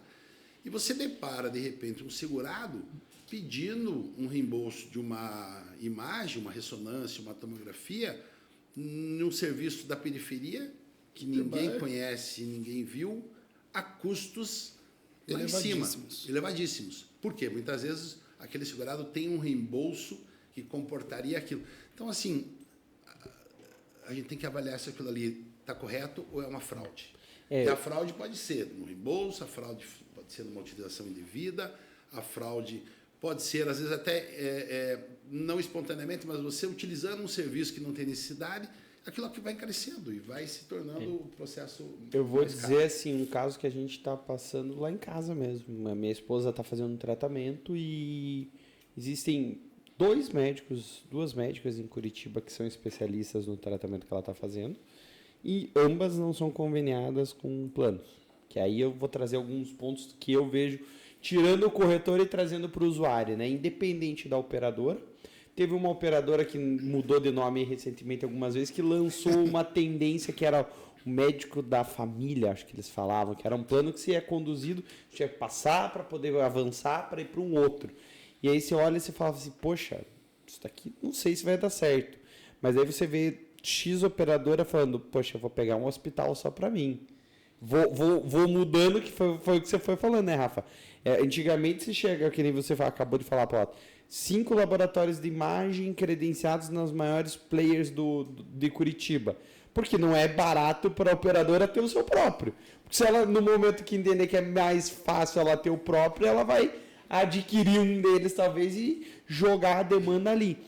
e você depara, de repente, um segurado pedindo um reembolso de uma imagem, uma ressonância, uma tomografia, num serviço da periferia, que ninguém conhece, ninguém viu, a custos lá em cima, elevadíssimos. Por quê? Muitas vezes aquele segurado tem um reembolso que comportaria aquilo. Então, assim, a gente tem que avaliar se aquilo ali está correto ou é uma fraude. E a fraude pode ser no reembolso, a fraude pode ser numa utilização indevida, a fraude pode ser, às vezes, até não espontaneamente, mas você utilizando um serviço que não tem necessidade, aquilo que vai crescendo e vai se tornando o processo. Eu vou dizer assim, um caso que a gente está passando lá em casa mesmo. A minha esposa está fazendo um tratamento e existem duas médicas em Curitiba que são especialistas no tratamento que ela está fazendo e ambas não são conveniadas com planos. Que aí eu vou trazer alguns pontos que eu vejo, tirando o corretor e trazendo para o usuário, né? Independente da operadora. Teve uma operadora que mudou de nome recentemente algumas vezes, que lançou uma tendência que era o médico da família, acho que eles falavam, que era um plano que se é conduzido, tinha que passar para poder avançar para ir para um outro. E aí você olha e você fala assim, poxa, isso daqui não sei se vai dar certo. Mas aí você vê X operadora falando, poxa, eu vou pegar um hospital só para mim. Vou mudando, que foi o que você foi falando, né, Rafa? Antigamente se chega, que nem você acabou de falar, Paulo, 5 laboratórios de imagem credenciados nas maiores players de Curitiba. Porque não é barato para a operadora ter o seu próprio. Porque se ela, no momento que entender que é mais fácil ela ter o próprio, ela vai adquirir um deles, talvez, e jogar a demanda ali.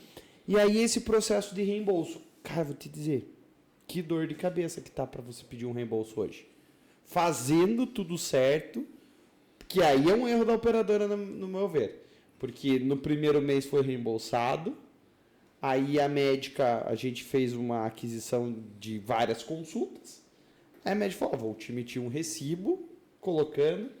E aí esse processo de reembolso. Cara, vou te dizer, que dor de cabeça que tá para você pedir um reembolso hoje. Fazendo tudo certo, que aí é um erro da operadora, no meu ver. porque no primeiro mês foi reembolsado, aí a médica, a gente fez uma aquisição de várias consultas, aí a médica falou, vou te emitir um recibo, colocando,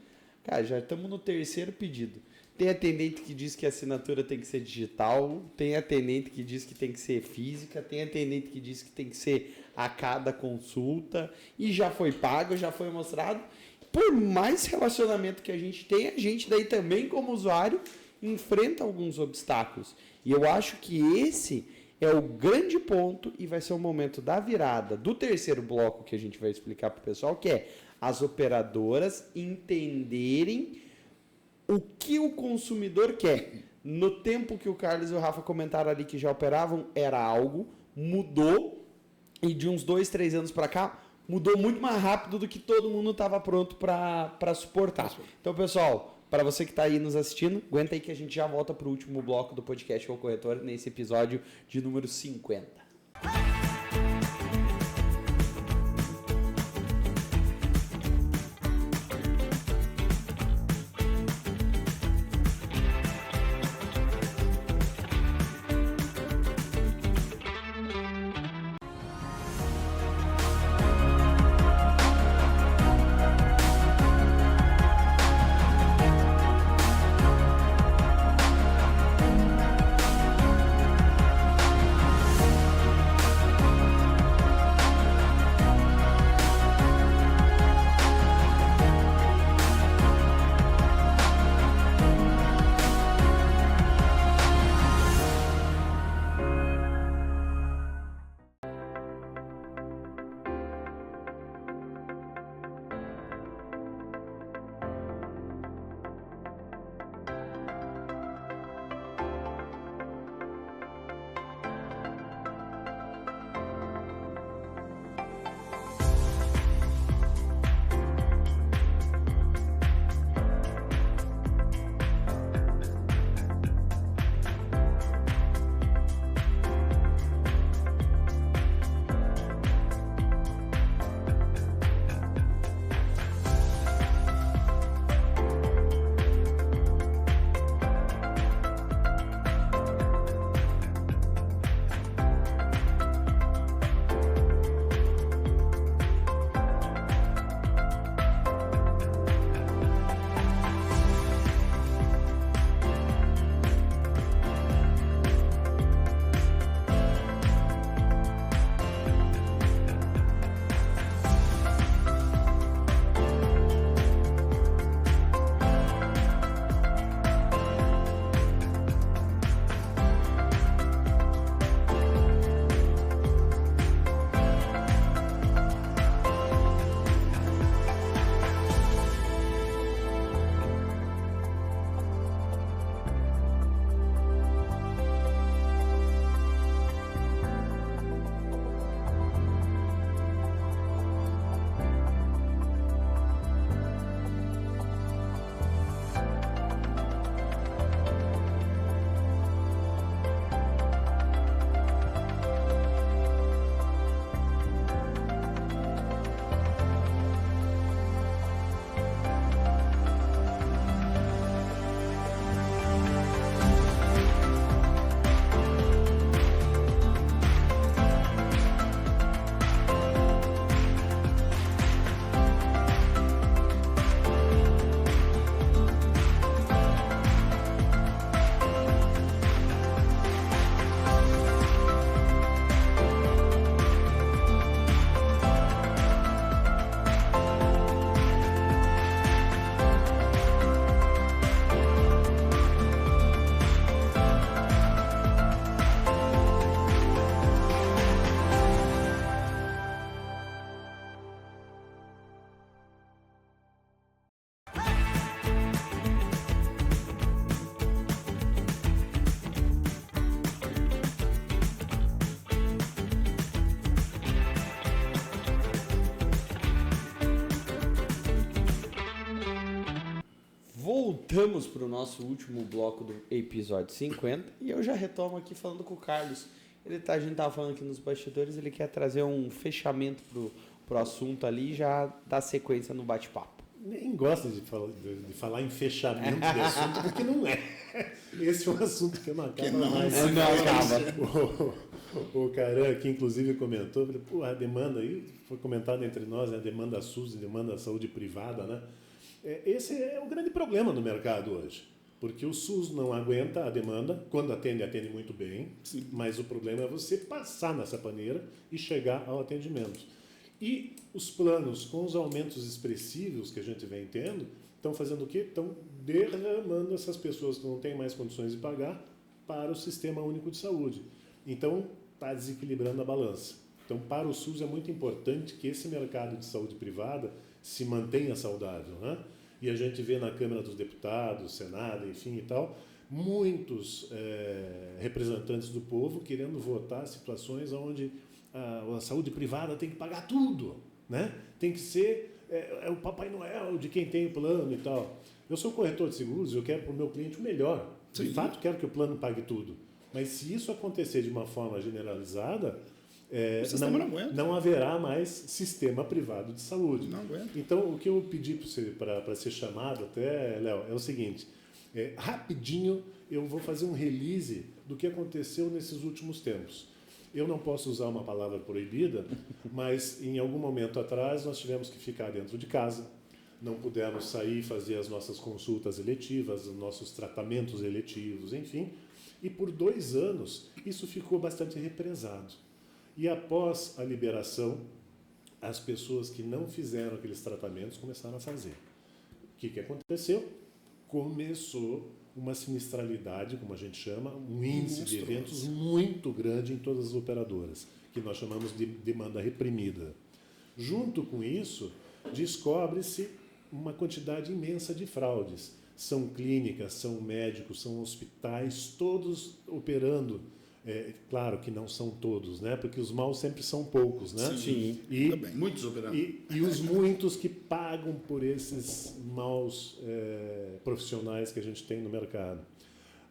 cara, já estamos no terceiro pedido. Tem atendente que diz que a assinatura tem que ser digital, tem atendente que diz que tem que ser física, tem atendente que diz que tem que ser a cada consulta, e já foi pago, já foi mostrado. Por mais relacionamento que a gente daí também como usuário enfrenta alguns obstáculos. E eu acho que esse é o grande ponto e vai ser o momento da virada do terceiro bloco que a gente vai explicar para o pessoal, que é as operadoras entenderem o que o consumidor quer. No tempo que o Carlos e o Rafa comentaram ali que já operavam, era algo, mudou, e de uns 2, 3 anos para cá, mudou muito mais rápido do que todo mundo estava pronto para suportar. Então, pessoal, para você que está aí nos assistindo, aguenta aí que a gente já volta para o último bloco do podcast O Corretor, nesse episódio de número 50. Voltamos para o nosso último bloco do episódio 50 e eu já retomo aqui falando com o Carlos. A gente estava falando aqui nos bastidores, ele quer trazer um fechamento pro assunto ali e já dar sequência no bate-papo. Nem gosta de falar em fechamento de assunto, porque não é. esse é um assunto que não acaba mais. Não acaba. O Caran aqui, inclusive, comentou, falei, pô, a demanda aí, foi comentado entre nós, né, a demanda SUS, a demanda da saúde privada, né? Esse é o grande problema no mercado hoje, porque o SUS não aguenta a demanda, quando atende muito bem, sim, mas o problema é você passar nessa paneira e chegar ao atendimento. E os planos, com os aumentos expressivos que a gente vem tendo, estão fazendo o quê? Estão derramando essas pessoas que não têm mais condições de pagar para o Sistema Único de Saúde. Então, está desequilibrando a balança. Então, para o SUS é muito importante que esse mercado de saúde privada se mantenha saudável, né? E a gente vê na Câmara dos Deputados, Senado, enfim e tal, muitos representantes do povo querendo votar situações onde a saúde privada tem que pagar tudo, né? Tem que ser o Papai Noel de quem tem o plano e tal. Eu sou corretor de seguros, eu quero para o meu cliente o melhor. De fato, quero que o plano pague tudo. Mas se isso acontecer de uma forma generalizada, não haverá mais sistema privado de saúde. Não aguenta. Então, o que eu pedi para ser chamado até, Léo, é o seguinte, rapidinho eu vou fazer um release do que aconteceu nesses últimos tempos. Eu não posso usar uma palavra proibida, mas em algum momento atrás nós tivemos que ficar dentro de casa, não pudemos sair e fazer as nossas consultas eletivas, os nossos tratamentos eletivos, enfim. E por 2 anos isso ficou bastante represado. E após a liberação, as pessoas que não fizeram aqueles tratamentos começaram a fazer. O que aconteceu? Começou uma sinistralidade, como a gente chama, um índice de eventos muito grande em todas as operadoras, que nós chamamos de demanda reprimida. Junto com isso, descobre-se uma quantidade imensa de fraudes. São clínicas, são médicos, são hospitais, todos operando. Claro que não são todos, né? Porque os maus sempre são poucos, né? Sim, e muitos operando. E os muitos que pagam por esses maus profissionais que a gente tem no mercado.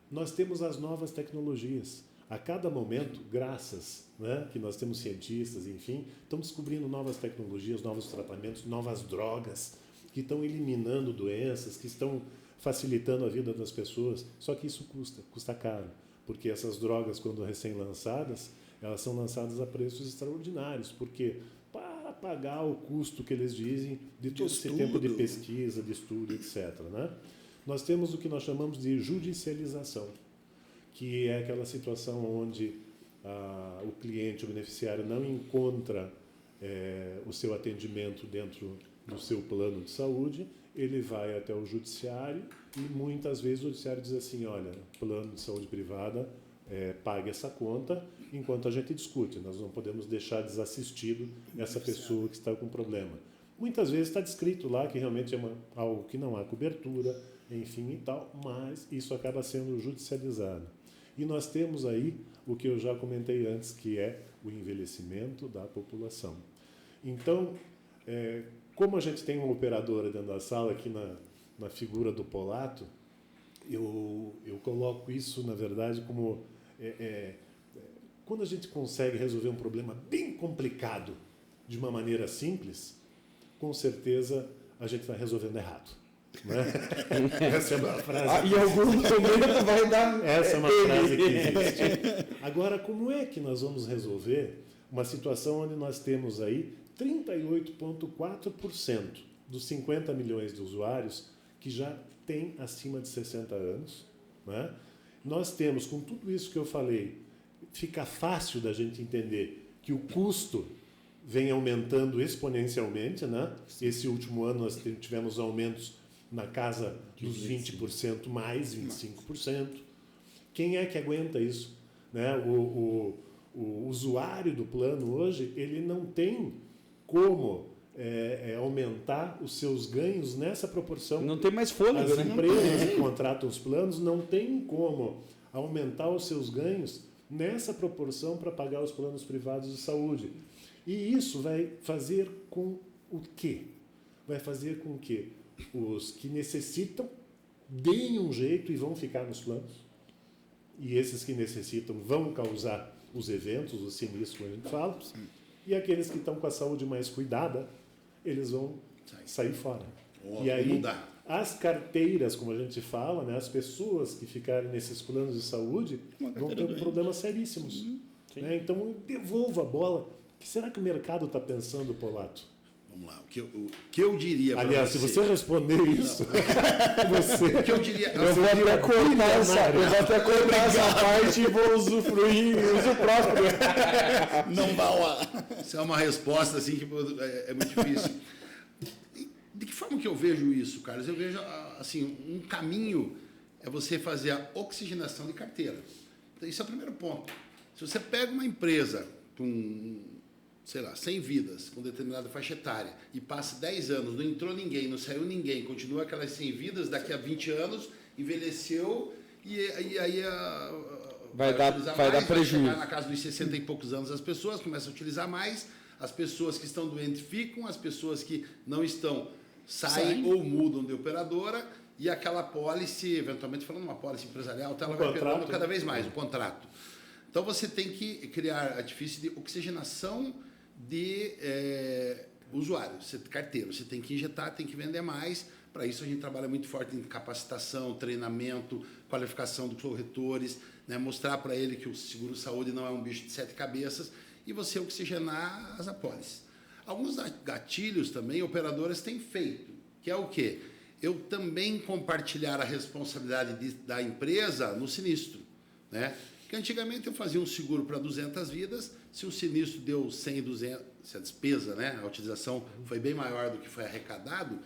Nós temos as novas tecnologias. A cada momento, graças, né, que nós temos cientistas, enfim, estão descobrindo novas tecnologias, novos tratamentos, novas drogas, que estão eliminando doenças, que estão facilitando a vida das pessoas. Só que isso custa caro. Porque essas drogas, quando recém-lançadas, elas são lançadas a preços extraordinários. Porque para pagar o custo que eles dizem de todo esse tempo de pesquisa, de estudo, etc., né? Nós temos o que nós chamamos de judicialização, que é aquela situação onde o cliente, o beneficiário, não encontra o seu atendimento dentro do seu plano de saúde, ele vai até o judiciário e muitas vezes o judiciário diz assim, olha, plano de saúde privada, pague essa conta enquanto a gente discute, nós não podemos deixar desassistido essa pessoa que está com problema. Muitas vezes está descrito lá que realmente é algo que não há cobertura, enfim e tal, mas isso acaba sendo judicializado. E nós temos aí o que eu já comentei antes, que é o envelhecimento da população. Então, como a gente tem uma operadora dentro da sala, aqui na figura do Polato, eu coloco isso, na verdade, como... quando a gente consegue resolver um problema bem complicado de uma maneira simples, com certeza a gente vai resolvendo errado. Né? Essa é uma frase. Em algum momento vai dar. Essa é uma frase que existe. Agora, como é que nós vamos resolver uma situação onde nós temos aí 38,4% dos 50 milhões de usuários que já têm acima de 60 anos? Né? Nós temos, com tudo isso que eu falei, fica fácil da gente entender que o custo vem aumentando exponencialmente. Né? Esse último ano nós tivemos aumentos na casa dos 20% mais, 25%. Quem é que aguenta isso? Né? O usuário do plano hoje, ele não tem como aumentar os seus ganhos nessa proporção. Não tem mais fôlego, As né? empresas que contratam os planos não têm como aumentar os seus ganhos nessa proporção para pagar os planos privados de saúde. E isso vai fazer com o quê? Vai fazer com que os que necessitam deem um jeito e vão ficar nos planos. E esses que necessitam vão causar os eventos, os sinistros, como a gente fala. E aqueles que estão com a saúde mais cuidada, eles vão sair fora. Ou e aí mudar. as carteiras, como a gente fala, né, as pessoas que ficarem nesses planos de saúde vão ter problemas seríssimos. Né? Então, eu devolvo a bola. O que será que o mercado está pensando, Polato? Vamos lá, o que eu diria para Aliás, se você responder isso, o que eu diria... Eu vou até cortar essa parte e vou usufruir uso próprio. Não vá lá. Isso é uma resposta assim que é muito difícil. De que forma que eu vejo isso, Carlos? Eu vejo assim, um caminho é você fazer a oxigenação de carteira. Então, esse é o primeiro ponto. Se você pega uma empresa com, sei lá, 100 vidas, com determinada faixa etária, e passa 10 anos, não entrou ninguém, não saiu ninguém, continua aquelas 100 vidas, daqui a 20 anos, envelheceu, e aí vai dar prejuízo. Vai chegar na casa dos 60 e poucos anos as pessoas, começam a utilizar mais, as pessoas que estão doentes ficam, as pessoas que não estão saem ou mudam de operadora, e aquela pólice, eventualmente falando uma pólice empresarial, ela vai perdendo cada vez mais o contrato. Então você tem que criar artifício de oxigenação de usuários, carteiro. Você tem que injetar, tem que vender mais. Para isso a gente trabalha muito forte em capacitação, treinamento, qualificação dos corretores, né? Mostrar para ele que o seguro-saúde não é um bicho de 7 cabeças e você oxigenar as apólices. Alguns gatilhos também operadoras têm feito, que é o quê? Eu também compartilhar a responsabilidade da empresa no sinistro, né? Porque antigamente eu fazia um seguro para 200 vidas, se o sinistro deu 100, 200, se a despesa, né, a utilização foi bem maior do que foi arrecadado,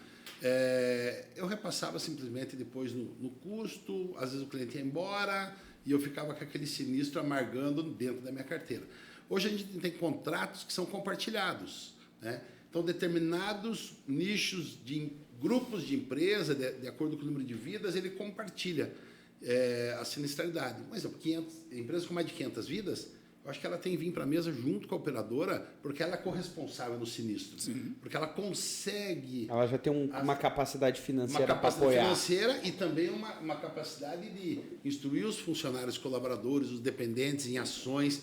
eu repassava simplesmente depois no custo, às vezes o cliente ia embora e eu ficava com aquele sinistro amargando dentro da minha carteira. Hoje a gente tem contratos que são compartilhados, né? Então, determinados nichos de grupos de empresa, de acordo com o número de vidas, ele compartilha a sinistralidade. Mas, empresa com mais de 500 vidas, eu acho que ela tem que vir para a mesa junto com a operadora, porque ela é corresponsável no sinistro. Sim. Porque ela consegue... Ela já tem uma capacidade financeira para apoiar. Uma capacidade financeira e também uma capacidade de instruir os funcionários colaboradores, os dependentes em ações,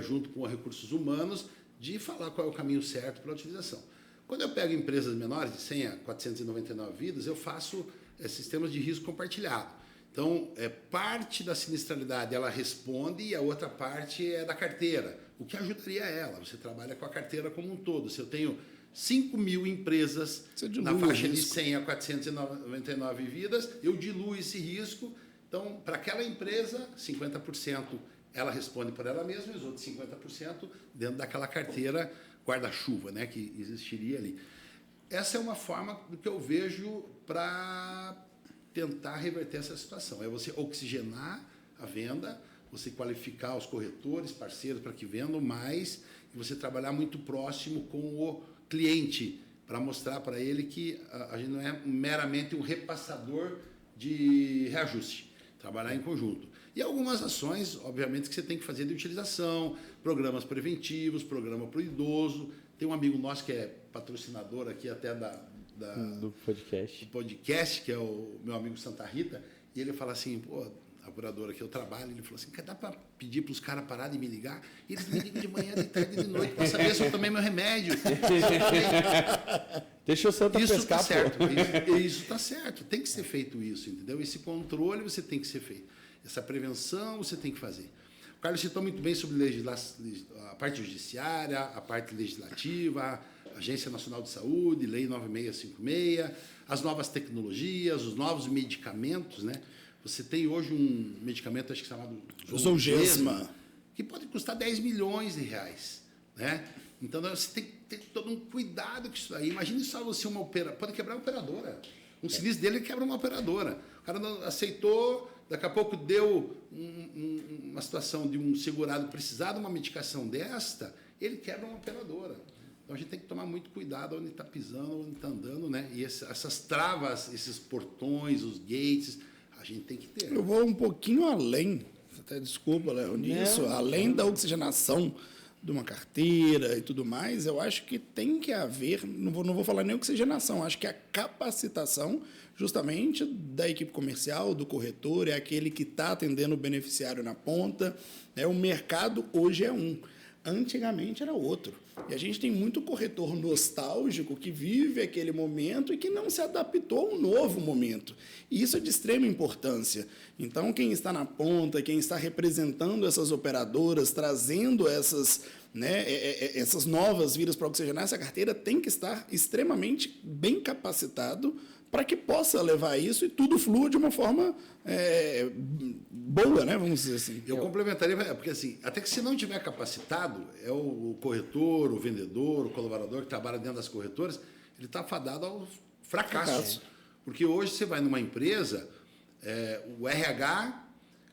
junto com os recursos humanos, de falar qual é o caminho certo para a utilização. Quando eu pego empresas menores, de 100 a 499 vidas, eu faço sistemas de risco compartilhado. Então, parte da sinistralidade ela responde e a outra parte é da carteira, o que ajudaria ela. Você trabalha com a carteira como um todo. Se eu tenho 5 mil empresas na faixa de 100 a 499 vidas, eu diluo esse risco. Então, para aquela empresa, 50% ela responde por ela mesma e os outros 50% dentro daquela carteira guarda-chuva, né, que existiria ali. Essa é uma forma do que eu vejo para tentar reverter essa situação. É você oxigenar a venda, você qualificar os corretores, parceiros para que vendam mais e você trabalhar muito próximo com o cliente para mostrar para ele que a gente não é meramente um repassador de reajuste. Trabalhar em conjunto. E algumas ações, obviamente, que você tem que fazer de utilização, programas preventivos, programa para o idoso. Tem um amigo nosso que é patrocinador aqui até do podcast, que é o meu amigo Santa Rita, e ele fala assim, pô, a operadora que eu trabalho, ele falou assim, dá para pedir para os caras pararem de me ligar? E eles me ligam de manhã, de tarde, de noite, para saber se eu tomei meu remédio. Deixa o Santa pescar, tá certo. Isso está certo. Tem que ser feito isso, entendeu? Esse controle você tem que ser feito. Essa prevenção você tem que fazer. O Carlos citou muito bem sobre a parte judiciária, a parte legislativa, a Agência Nacional de Saúde, Lei 9656, as novas tecnologias, os novos medicamentos, né? Você tem hoje um medicamento, acho que chamado Zolgensma, que pode custar 10 milhões de reais, né? Então, você tem que ter todo um cuidado com isso aí. Imagine só você pode quebrar uma operadora. Um sinistro dele quebra uma operadora. O cara não aceitou, daqui a pouco deu uma situação de um segurado precisar de uma medicação desta, ele quebra uma operadora. Então, a gente tem que tomar muito cuidado onde está pisando, onde está andando, né? E essas travas, esses portões, os gates, a gente tem que ter. Eu vou um pouquinho além, até desculpa, Léo, nisso, além da oxigenação de uma carteira e tudo mais, eu acho que tem que haver, não vou falar nem oxigenação, acho que a capacitação justamente da equipe comercial, do corretor, é aquele que está atendendo o beneficiário na ponta. O mercado hoje é um. Antigamente era outro. E a gente tem muito corretor nostálgico que vive aquele momento e que não se adaptou a um novo momento. E isso é de extrema importância. Então, quem está na ponta, quem está representando essas operadoras, trazendo essas, né, essas novas vidas para oxigenar essa carteira, tem que estar extremamente bem capacitado para que possa levar isso e tudo flua de uma forma boa, né? Vamos dizer assim. Eu complementaria, porque assim, até que se não tiver capacitado, é o corretor, o vendedor, o colaborador que trabalha dentro das corretoras, ele está fadado ao fracasso. Porque hoje você vai numa empresa, o RH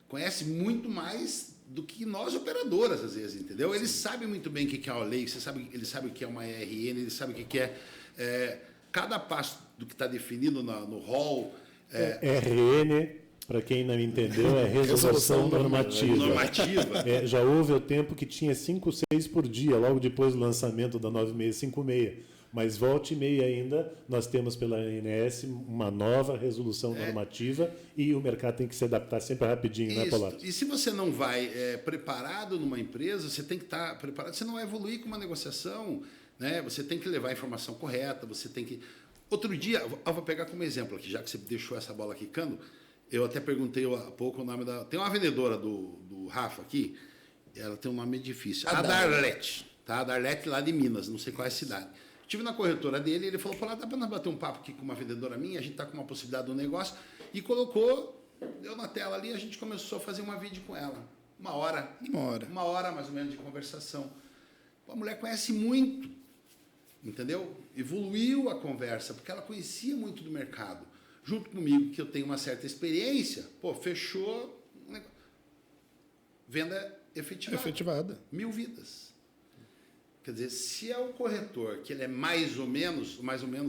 conhece muito mais do que nós operadoras, às vezes, entendeu? Ele sabe muito bem o que é uma lei, ele sabe o que é uma ERN, ele sabe o que é cada passo do que está definido no rol. RN, para quem não entendeu, é resolução normativa. Já houve o tempo que tinha 5, 6 por dia, logo depois do lançamento da 9656. Mas volta e meia ainda, nós temos pela ANS uma nova resolução normativa e o mercado tem que se adaptar sempre rapidinho, né, Polato? E se você não vai preparado numa empresa, você tem que estar preparado, você não vai evoluir com uma negociação, né? Você tem que levar a informação correta, você tem que... Outro dia, eu vou pegar como exemplo aqui, já que você deixou essa bola quicando, eu até perguntei há pouco o nome da... Tem uma vendedora do Rafa aqui, ela tem um nome difícil, a Darlete, tá? A Darlete lá de Minas, não sei qual é a cidade. Estive na corretora dele, ele falou, dá para nós bater um papo aqui com uma vendedora minha, a gente está com uma possibilidade do negócio, e colocou, deu na tela ali, a gente começou a fazer uma vídeo com ela. Uma hora mais ou menos de conversação. A mulher conhece muito, entendeu? Evoluiu a conversa, porque ela conhecia muito do mercado. Junto comigo, que eu tenho uma certa experiência, fechou venda efetivada. 1.000 vidas. Quer dizer, se é o corretor, que ele é mais ou menos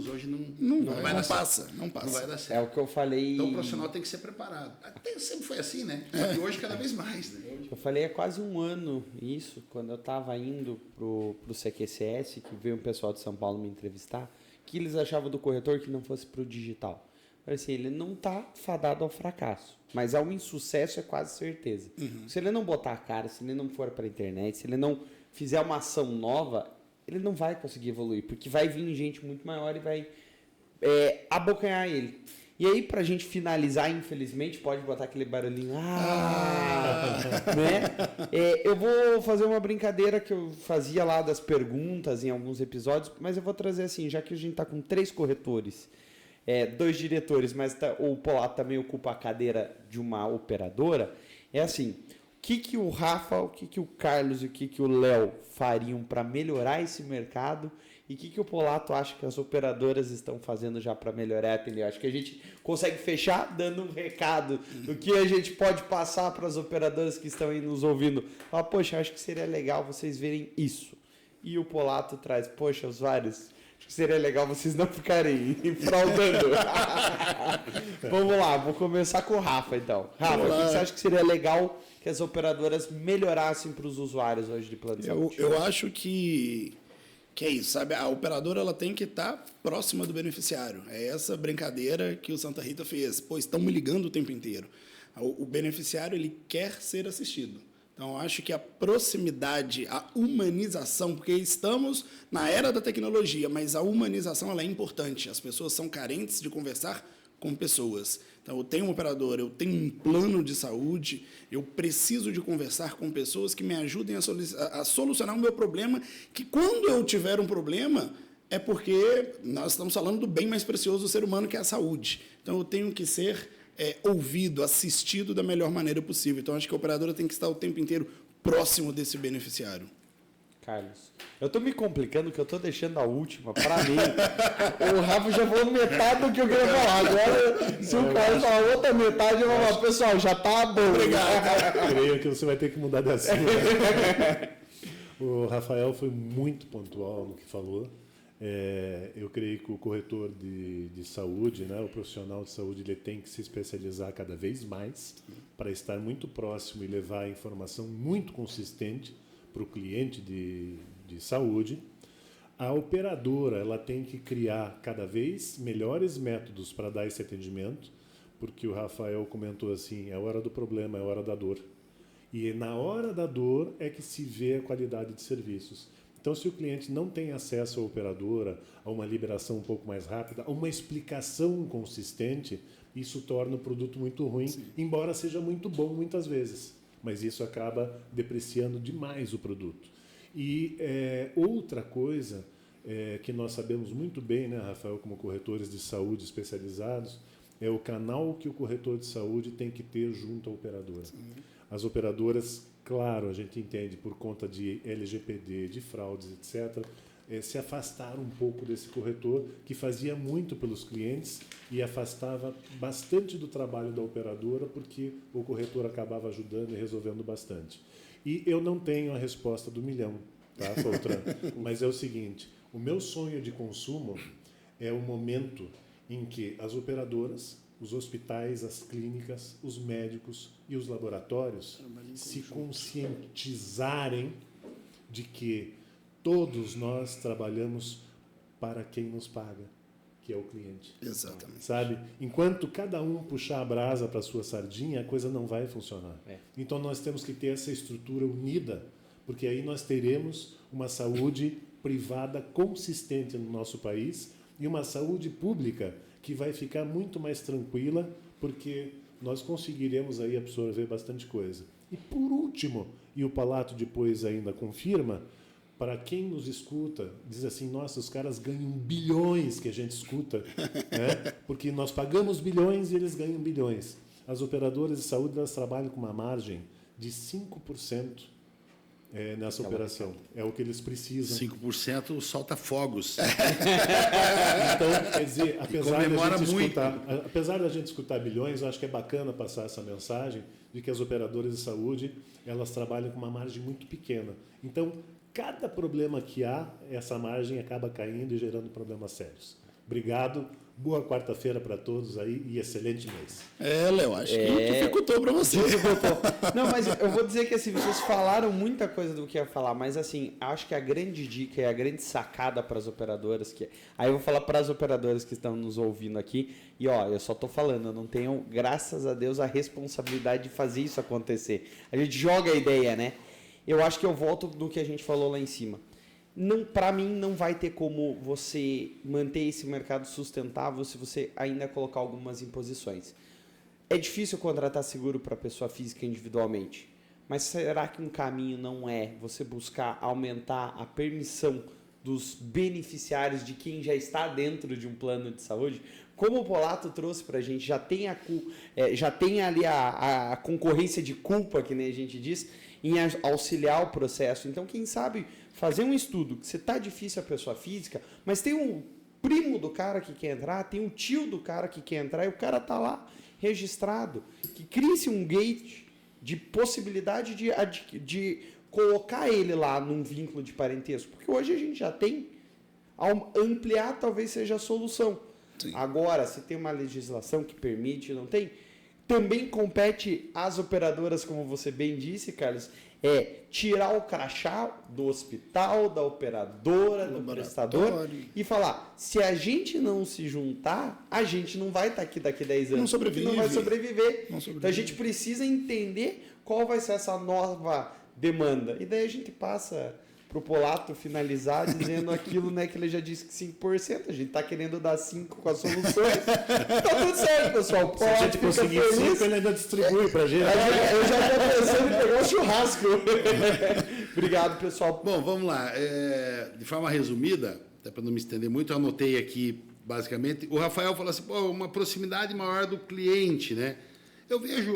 hoje não vai dar certo. Não vai dar certo. É o que eu falei. Então o profissional tem que ser preparado. Até sempre foi assim, né? E hoje cada vez mais, né? Eu falei há quase um ano isso, quando eu estava indo pro CQCS, que veio um pessoal de São Paulo me entrevistar, que eles achavam do corretor que não fosse pro digital. Eu falei assim, ele não está fadado ao fracasso, mas ao insucesso é quase certeza. Se ele não botar a cara, se ele não for para a internet, se ele não fizer uma ação nova, ele não vai conseguir evoluir, porque vai vir gente muito maior e vai abocanhar ele. E aí, pra gente finalizar, infelizmente, pode botar aquele barulhinho, né? Eu vou fazer uma brincadeira que eu fazia lá das perguntas em alguns episódios, mas eu vou trazer assim, já que a gente tá com 3 corretores, 2 diretores, mas o Polato também ocupa a cadeira de uma operadora, é assim... O que o Rafa, o que o Carlos e o que o Léo fariam para melhorar esse mercado e o que o Polato acha que as operadoras estão fazendo já para melhorar, entendeu? Acho que a gente consegue fechar dando um recado do que a gente pode passar para as operadoras que estão aí nos ouvindo. Fala, poxa, acho que seria legal vocês verem isso. E o Polato traz, poxa, usuários, acho que seria legal vocês não ficarem fraudando. Vamos lá, vou começar com o Rafa então. Rafa, o que você acha que seria legal que as operadoras melhorassem para os usuários hoje de plano de saúde? Eu acho que é isso, sabe? A operadora ela tem que estar próxima do beneficiário. É essa brincadeira que o Santa Rita fez. Estão me ligando o tempo inteiro. O beneficiário ele quer ser assistido. Então, eu acho que a proximidade, a humanização, porque estamos na era da tecnologia, mas a humanização ela é importante. As pessoas são carentes de conversar com pessoas. Então, eu tenho um operador, eu tenho um plano de saúde, eu preciso de conversar com pessoas que me ajudem a solucionar o meu problema, que quando eu tiver um problema, é porque nós estamos falando do bem mais precioso do ser humano, que é a saúde. Então, eu tenho que ser ouvido, assistido da melhor maneira possível. Então, acho que a operadora tem que estar o tempo inteiro próximo desse beneficiário. Carlos, eu tô me complicando que eu tô deixando a última para mim. O Rafa já falou metade do que eu queria falar. Agora, se o Carlos falar outra metade, eu vou falar, pessoal, já tá bom. Obrigado. Creio que você vai ter que mudar de assunto. O Rafael foi muito pontual no que falou. Eu creio que o corretor de saúde, né, o profissional de saúde, ele tem que se especializar cada vez mais para estar muito próximo e levar a informação muito consistente para o cliente de saúde. A operadora ela tem que criar cada vez melhores métodos para dar esse atendimento, porque o Rafael comentou assim, é hora do problema, é hora da dor. E na hora da dor é que se vê a qualidade de serviços. Então, se o cliente não tem acesso à operadora, a uma liberação um pouco mais rápida, a uma explicação consistente, isso torna o produto muito ruim, embora seja muito bom muitas vezes. Mas isso acaba depreciando demais o produto. E outra coisa que nós sabemos muito bem, né, Rafael, como corretores de saúde especializados, é o canal que o corretor de saúde tem que ter junto à operadora. Sim. As operadoras, claro, a gente entende, por conta de LGPD, de fraudes, etc., se afastaram um pouco desse corretor que fazia muito pelos clientes e afastava bastante do trabalho da operadora porque o corretor acabava ajudando e resolvendo bastante. E eu não tenho a resposta do milhão, tá, Foltran? Mas é o seguinte, o meu sonho de consumo é o momento em que as operadoras, os hospitais, as clínicas, os médicos e os laboratórios se conscientizarem de que todos nós trabalhamos para quem nos paga, que é o cliente. Exatamente. Sabe? Enquanto cada um puxar a brasa para a sua sardinha, a coisa não vai funcionar. Então nós temos que ter essa estrutura unida, porque aí nós teremos uma saúde privada consistente no nosso país e uma saúde pública que vai ficar muito mais tranquila, porque nós conseguiremos aí absorver bastante coisa. E por último, e o Palato depois ainda confirma, para quem nos escuta, diz assim, nossa, os caras ganham bilhões que a gente escuta, né? Porque nós pagamos bilhões e eles ganham bilhões. As operadoras de saúde, elas trabalham com uma margem de 5% nessa operação. É o que eles precisam. 5% solta fogos. Então, quer dizer, apesar da gente escutar bilhões, eu acho que é bacana passar essa mensagem de que as operadoras de saúde, elas trabalham com uma margem muito pequena. Então, cada problema que há, essa margem acaba caindo e gerando problemas sérios. Obrigado. Boa quarta-feira para todos aí e excelente mês. Léo, acho que dificultou para você. Não, mas eu vou dizer que assim, vocês falaram muita coisa do que ia falar, mas assim, acho que a grande dica e a grande sacada para as operadoras, aí eu vou falar para as operadoras que estão nos ouvindo aqui, e ó, eu só tô falando, eu não tenho, graças a Deus, a responsabilidade de fazer isso acontecer. A gente joga a ideia, né? Eu acho que eu volto do que a gente falou lá em cima. Para mim, não vai ter como você manter esse mercado sustentável se você ainda colocar algumas imposições. É difícil contratar seguro para pessoa física individualmente, mas será que um caminho não é você buscar aumentar a permissão dos beneficiários de quem já está dentro de um plano de saúde? Como o Polato trouxe para a gente, já tem ali a concorrência de culpa, que nem a gente diz, em auxiliar o processo. Então, quem sabe fazer um estudo, que se está difícil a pessoa física, mas tem um primo do cara que quer entrar, tem um tio do cara que quer entrar, e o cara está lá registrado, que crie-se um gate de possibilidade de colocar ele lá num vínculo de parentesco, porque hoje a gente já tem, ampliar talvez seja a solução. Sim. Agora, se tem uma legislação que permite, não tem, também compete às operadoras, como você bem disse, Carlos, tirar o crachá do hospital, da operadora, do prestador e falar, se a gente não se juntar, a gente não vai estar aqui daqui 10 anos. Não vai sobreviver. Então a gente precisa entender qual vai ser essa nova demanda. E daí a gente passa pro Polato finalizar dizendo aquilo, né, que ele já disse que 5%, a gente tá querendo dar 5% com as soluções. Tá tudo certo, pessoal. Se a gente conseguir 5%, ele ainda distribui pra gente. Eu já tô pensando em pegar um churrasco. Obrigado, pessoal. Bom, vamos lá. De forma resumida, até para não me estender muito, eu anotei aqui, basicamente, o Rafael falou assim, uma proximidade maior do cliente, né? Eu vejo,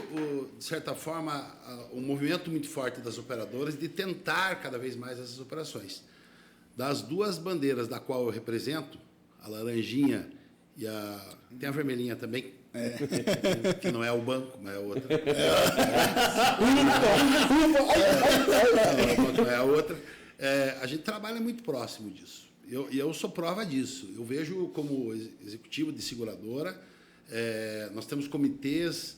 de certa forma, um movimento muito forte das operadoras de tentar cada vez mais essas operações. Das duas bandeiras da qual eu represento, a laranjinha e tem a vermelhinha também, que não é o banco, mas é outra. Não é a outra. A gente trabalha muito próximo disso. Eu sou prova disso. Eu vejo como executivo de seguradora, nós temos comitês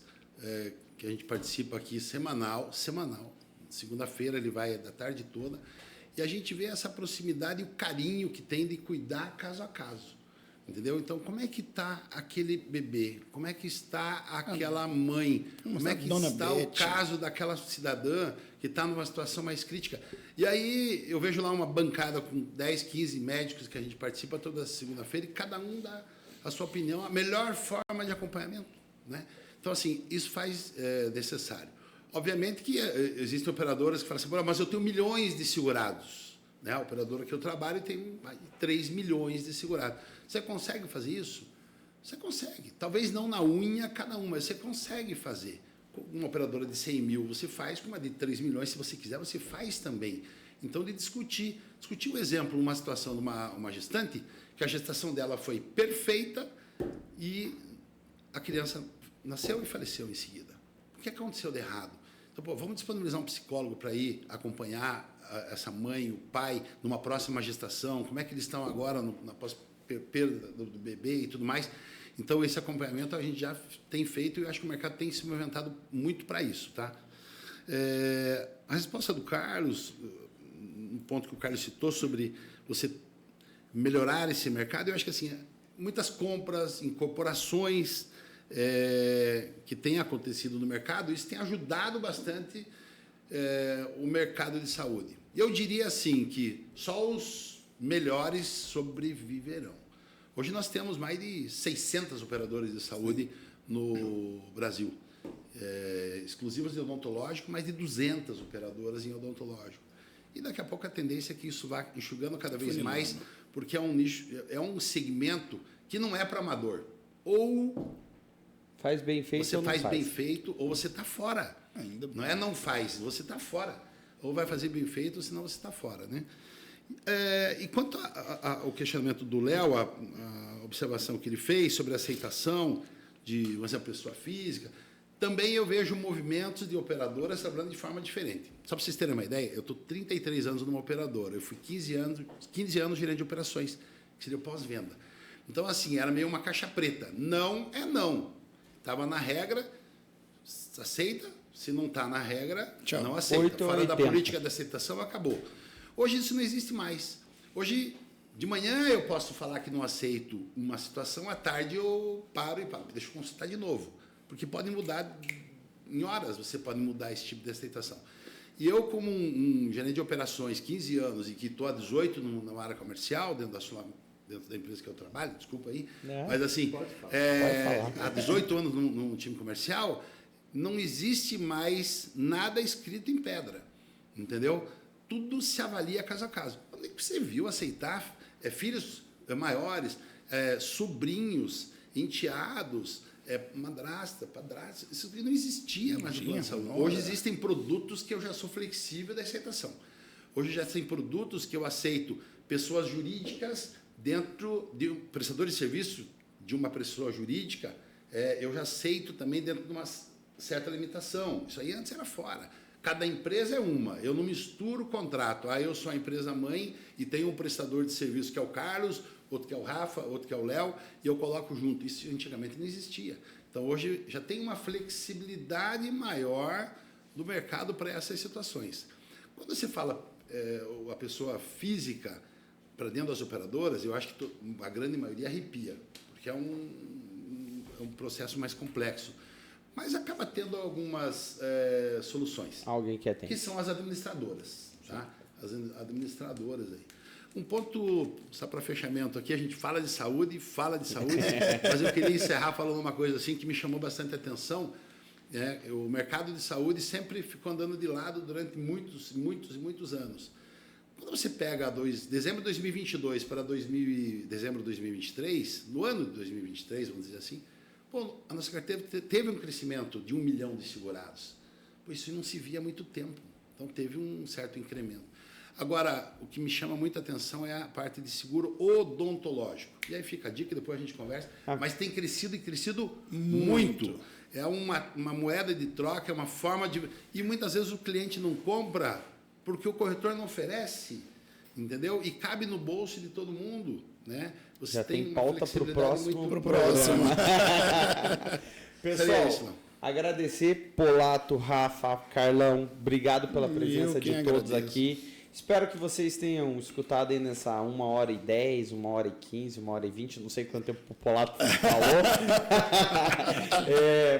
que a gente participa aqui semanal. Segunda-feira ele vai da tarde toda. E a gente vê essa proximidade e o carinho que tem de cuidar caso a caso. Entendeu? Então, como é que está aquele bebê? Como é que está aquela mãe? Como é que está o caso daquela cidadã que está numa situação mais crítica? E aí eu vejo lá uma bancada com 10, 15 médicos que a gente participa toda segunda-feira e cada um dá a sua opinião, a melhor forma de acompanhamento, né? Então, assim, isso faz necessário. Obviamente que existem operadoras que falam assim, mas eu tenho milhões de segurados. Né? A operadora que eu trabalho tem 3 milhões de segurados. Você consegue fazer isso? Você consegue. Talvez não na unha cada um, mas você consegue fazer. Com uma operadora de 100 mil, você faz. Com uma de 3 milhões, se você quiser, você faz também. Então, de discutir um exemplo, uma situação de uma gestante, que a gestação dela foi perfeita e a criança nasceu e faleceu em seguida. O que aconteceu de errado? Então, vamos disponibilizar um psicólogo para ir acompanhar essa mãe, o pai, numa próxima gestação, como é que eles estão agora na pós-perda do bebê e tudo mais. Então, esse acompanhamento a gente já tem feito e eu acho que o mercado tem se movimentado muito para isso. Tá? A resposta do Carlos, um ponto que o Carlos citou sobre você melhorar esse mercado, eu acho que assim, muitas compras, incorporações que têm acontecido no mercado, isso tem ajudado bastante o mercado de saúde. E eu diria assim que só os melhores sobreviverão. Hoje nós temos mais de 600 operadores de saúde no Brasil. Exclusivas de odontológico, mais de 200 operadoras em odontológico. E daqui a pouco a tendência é que isso vá enxugando cada vez mais, porque é um nicho, é um segmento que não é para amador. Ou faz bem feito você ou não faz faz. bem feito, ou você está fora. Não faz, você está fora. Ou vai fazer bem feito, ou senão você está fora. Né? E quanto ao questionamento do Léo, a observação que ele fez sobre a aceitação de uma pessoa física, também eu vejo movimentos de operadoras trabalhando de forma diferente. Só para vocês terem uma ideia, eu estou 33 anos numa operadora, eu fui 15 anos gerente de operações, que seria pós-venda. Então, assim, era meio uma caixa preta. Não é não. Estava na regra, aceita. Se não está na regra, tchau. Não aceita. 8 Fora da 80. política de aceitação, acabou. Hoje isso não existe mais. Hoje, de manhã eu posso falar que não aceito uma situação, à tarde eu paro e falo, deixa eu consultar de novo. Porque pode mudar em horas, você pode mudar esse tipo de aceitação. E eu, como um gerente de operações, 15 anos, e que estou há 18 na área comercial, dentro da empresa que eu trabalho, desculpa aí, mas assim, há 18 anos num time comercial, não existe mais nada escrito em pedra, entendeu? Tudo se avalia caso a caso. Onde é que você viu aceitar filhos maiores, sobrinhos, enteados, madrasta, padrasto? Isso não existia mais no plano de saúde. Hoje existem produtos que eu já sou flexível da aceitação. Hoje já tem produtos que eu aceito pessoas jurídicas dentro de um prestador de serviço de uma pessoa jurídica, eu já aceito também dentro de uma certa limitação. Isso aí antes era fora. Cada empresa é uma. Eu não misturo o contrato. Eu sou a empresa mãe e tenho um prestador de serviço que é o Carlos, outro que é o Rafa, outro que é o Léo, e eu coloco junto. Isso antigamente não existia. Então, hoje já tem uma flexibilidade maior do mercado para essas situações. Quando você fala a pessoa física para dentro das operadoras, eu acho que a grande maioria arrepia, porque é um processo mais complexo. Mas acaba tendo algumas soluções. Alguém que atende. Que são as administradoras. Tá? As administradoras aí. Um ponto, só para fechamento aqui, a gente fala de saúde, mas eu queria encerrar falando uma coisa assim que me chamou bastante atenção. O mercado de saúde sempre ficou andando de lado durante muitos anos. Quando você pega dezembro de 2022 para dezembro de 2023, no ano de 2023, vamos dizer assim, a nossa carteira teve um crescimento de 1 milhão de segurados. Isso não se via há muito tempo. Então, teve um certo incremento. Agora, o que me chama muita atenção é a parte de seguro odontológico. E aí fica a dica, depois a gente conversa. Mas tem crescido e crescido muito. É uma moeda de troca, é uma forma de... E muitas vezes o cliente não compra porque o corretor não oferece, entendeu? E cabe no bolso de todo mundo, né? Você já tem pauta para o próximo. Pessoal, agradecer Polato, Rafa, Carlão, obrigado pela presença de todos aqui. Espero que vocês tenham escutado aí nessa 1h10, 1h15, 1h20, não sei quanto tempo o Polato falou.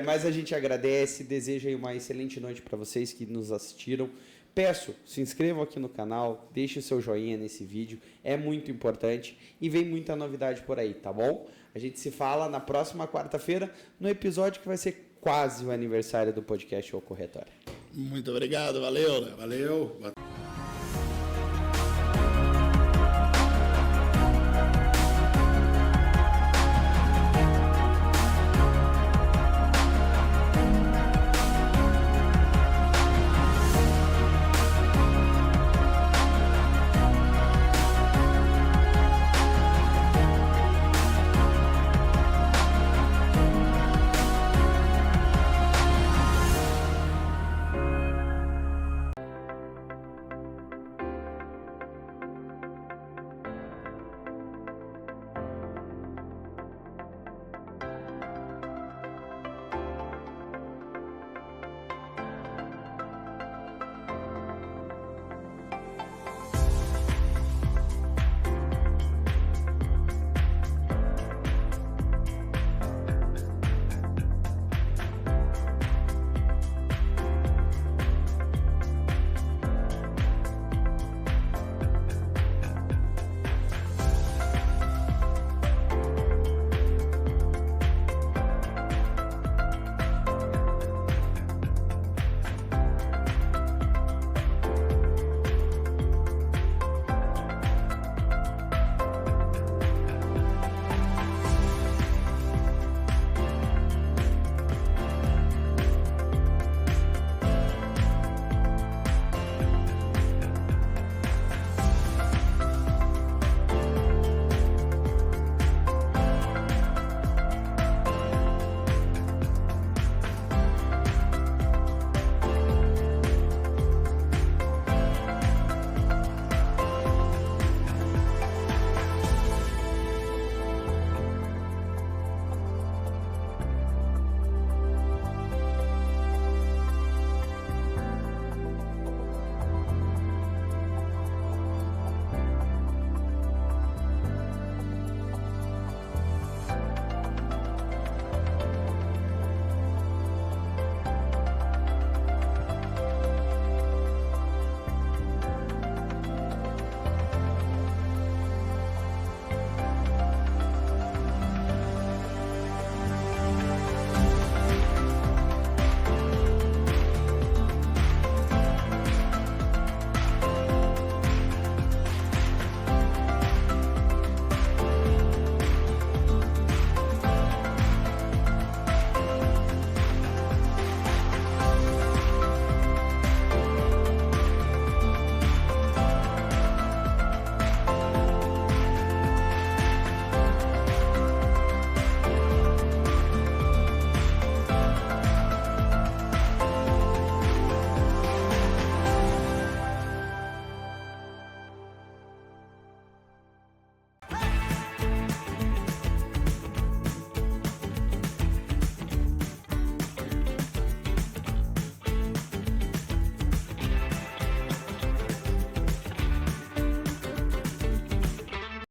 Mas a gente agradece, deseja aí uma excelente noite para vocês que nos assistiram. Peço, se inscrevam aqui no canal, deixe o seu joinha nesse vídeo, é muito importante e vem muita novidade por aí, tá bom? A gente se fala na próxima quarta-feira, no episódio que vai ser quase o aniversário do podcast O Corretório. Muito obrigado, valeu. Valeu.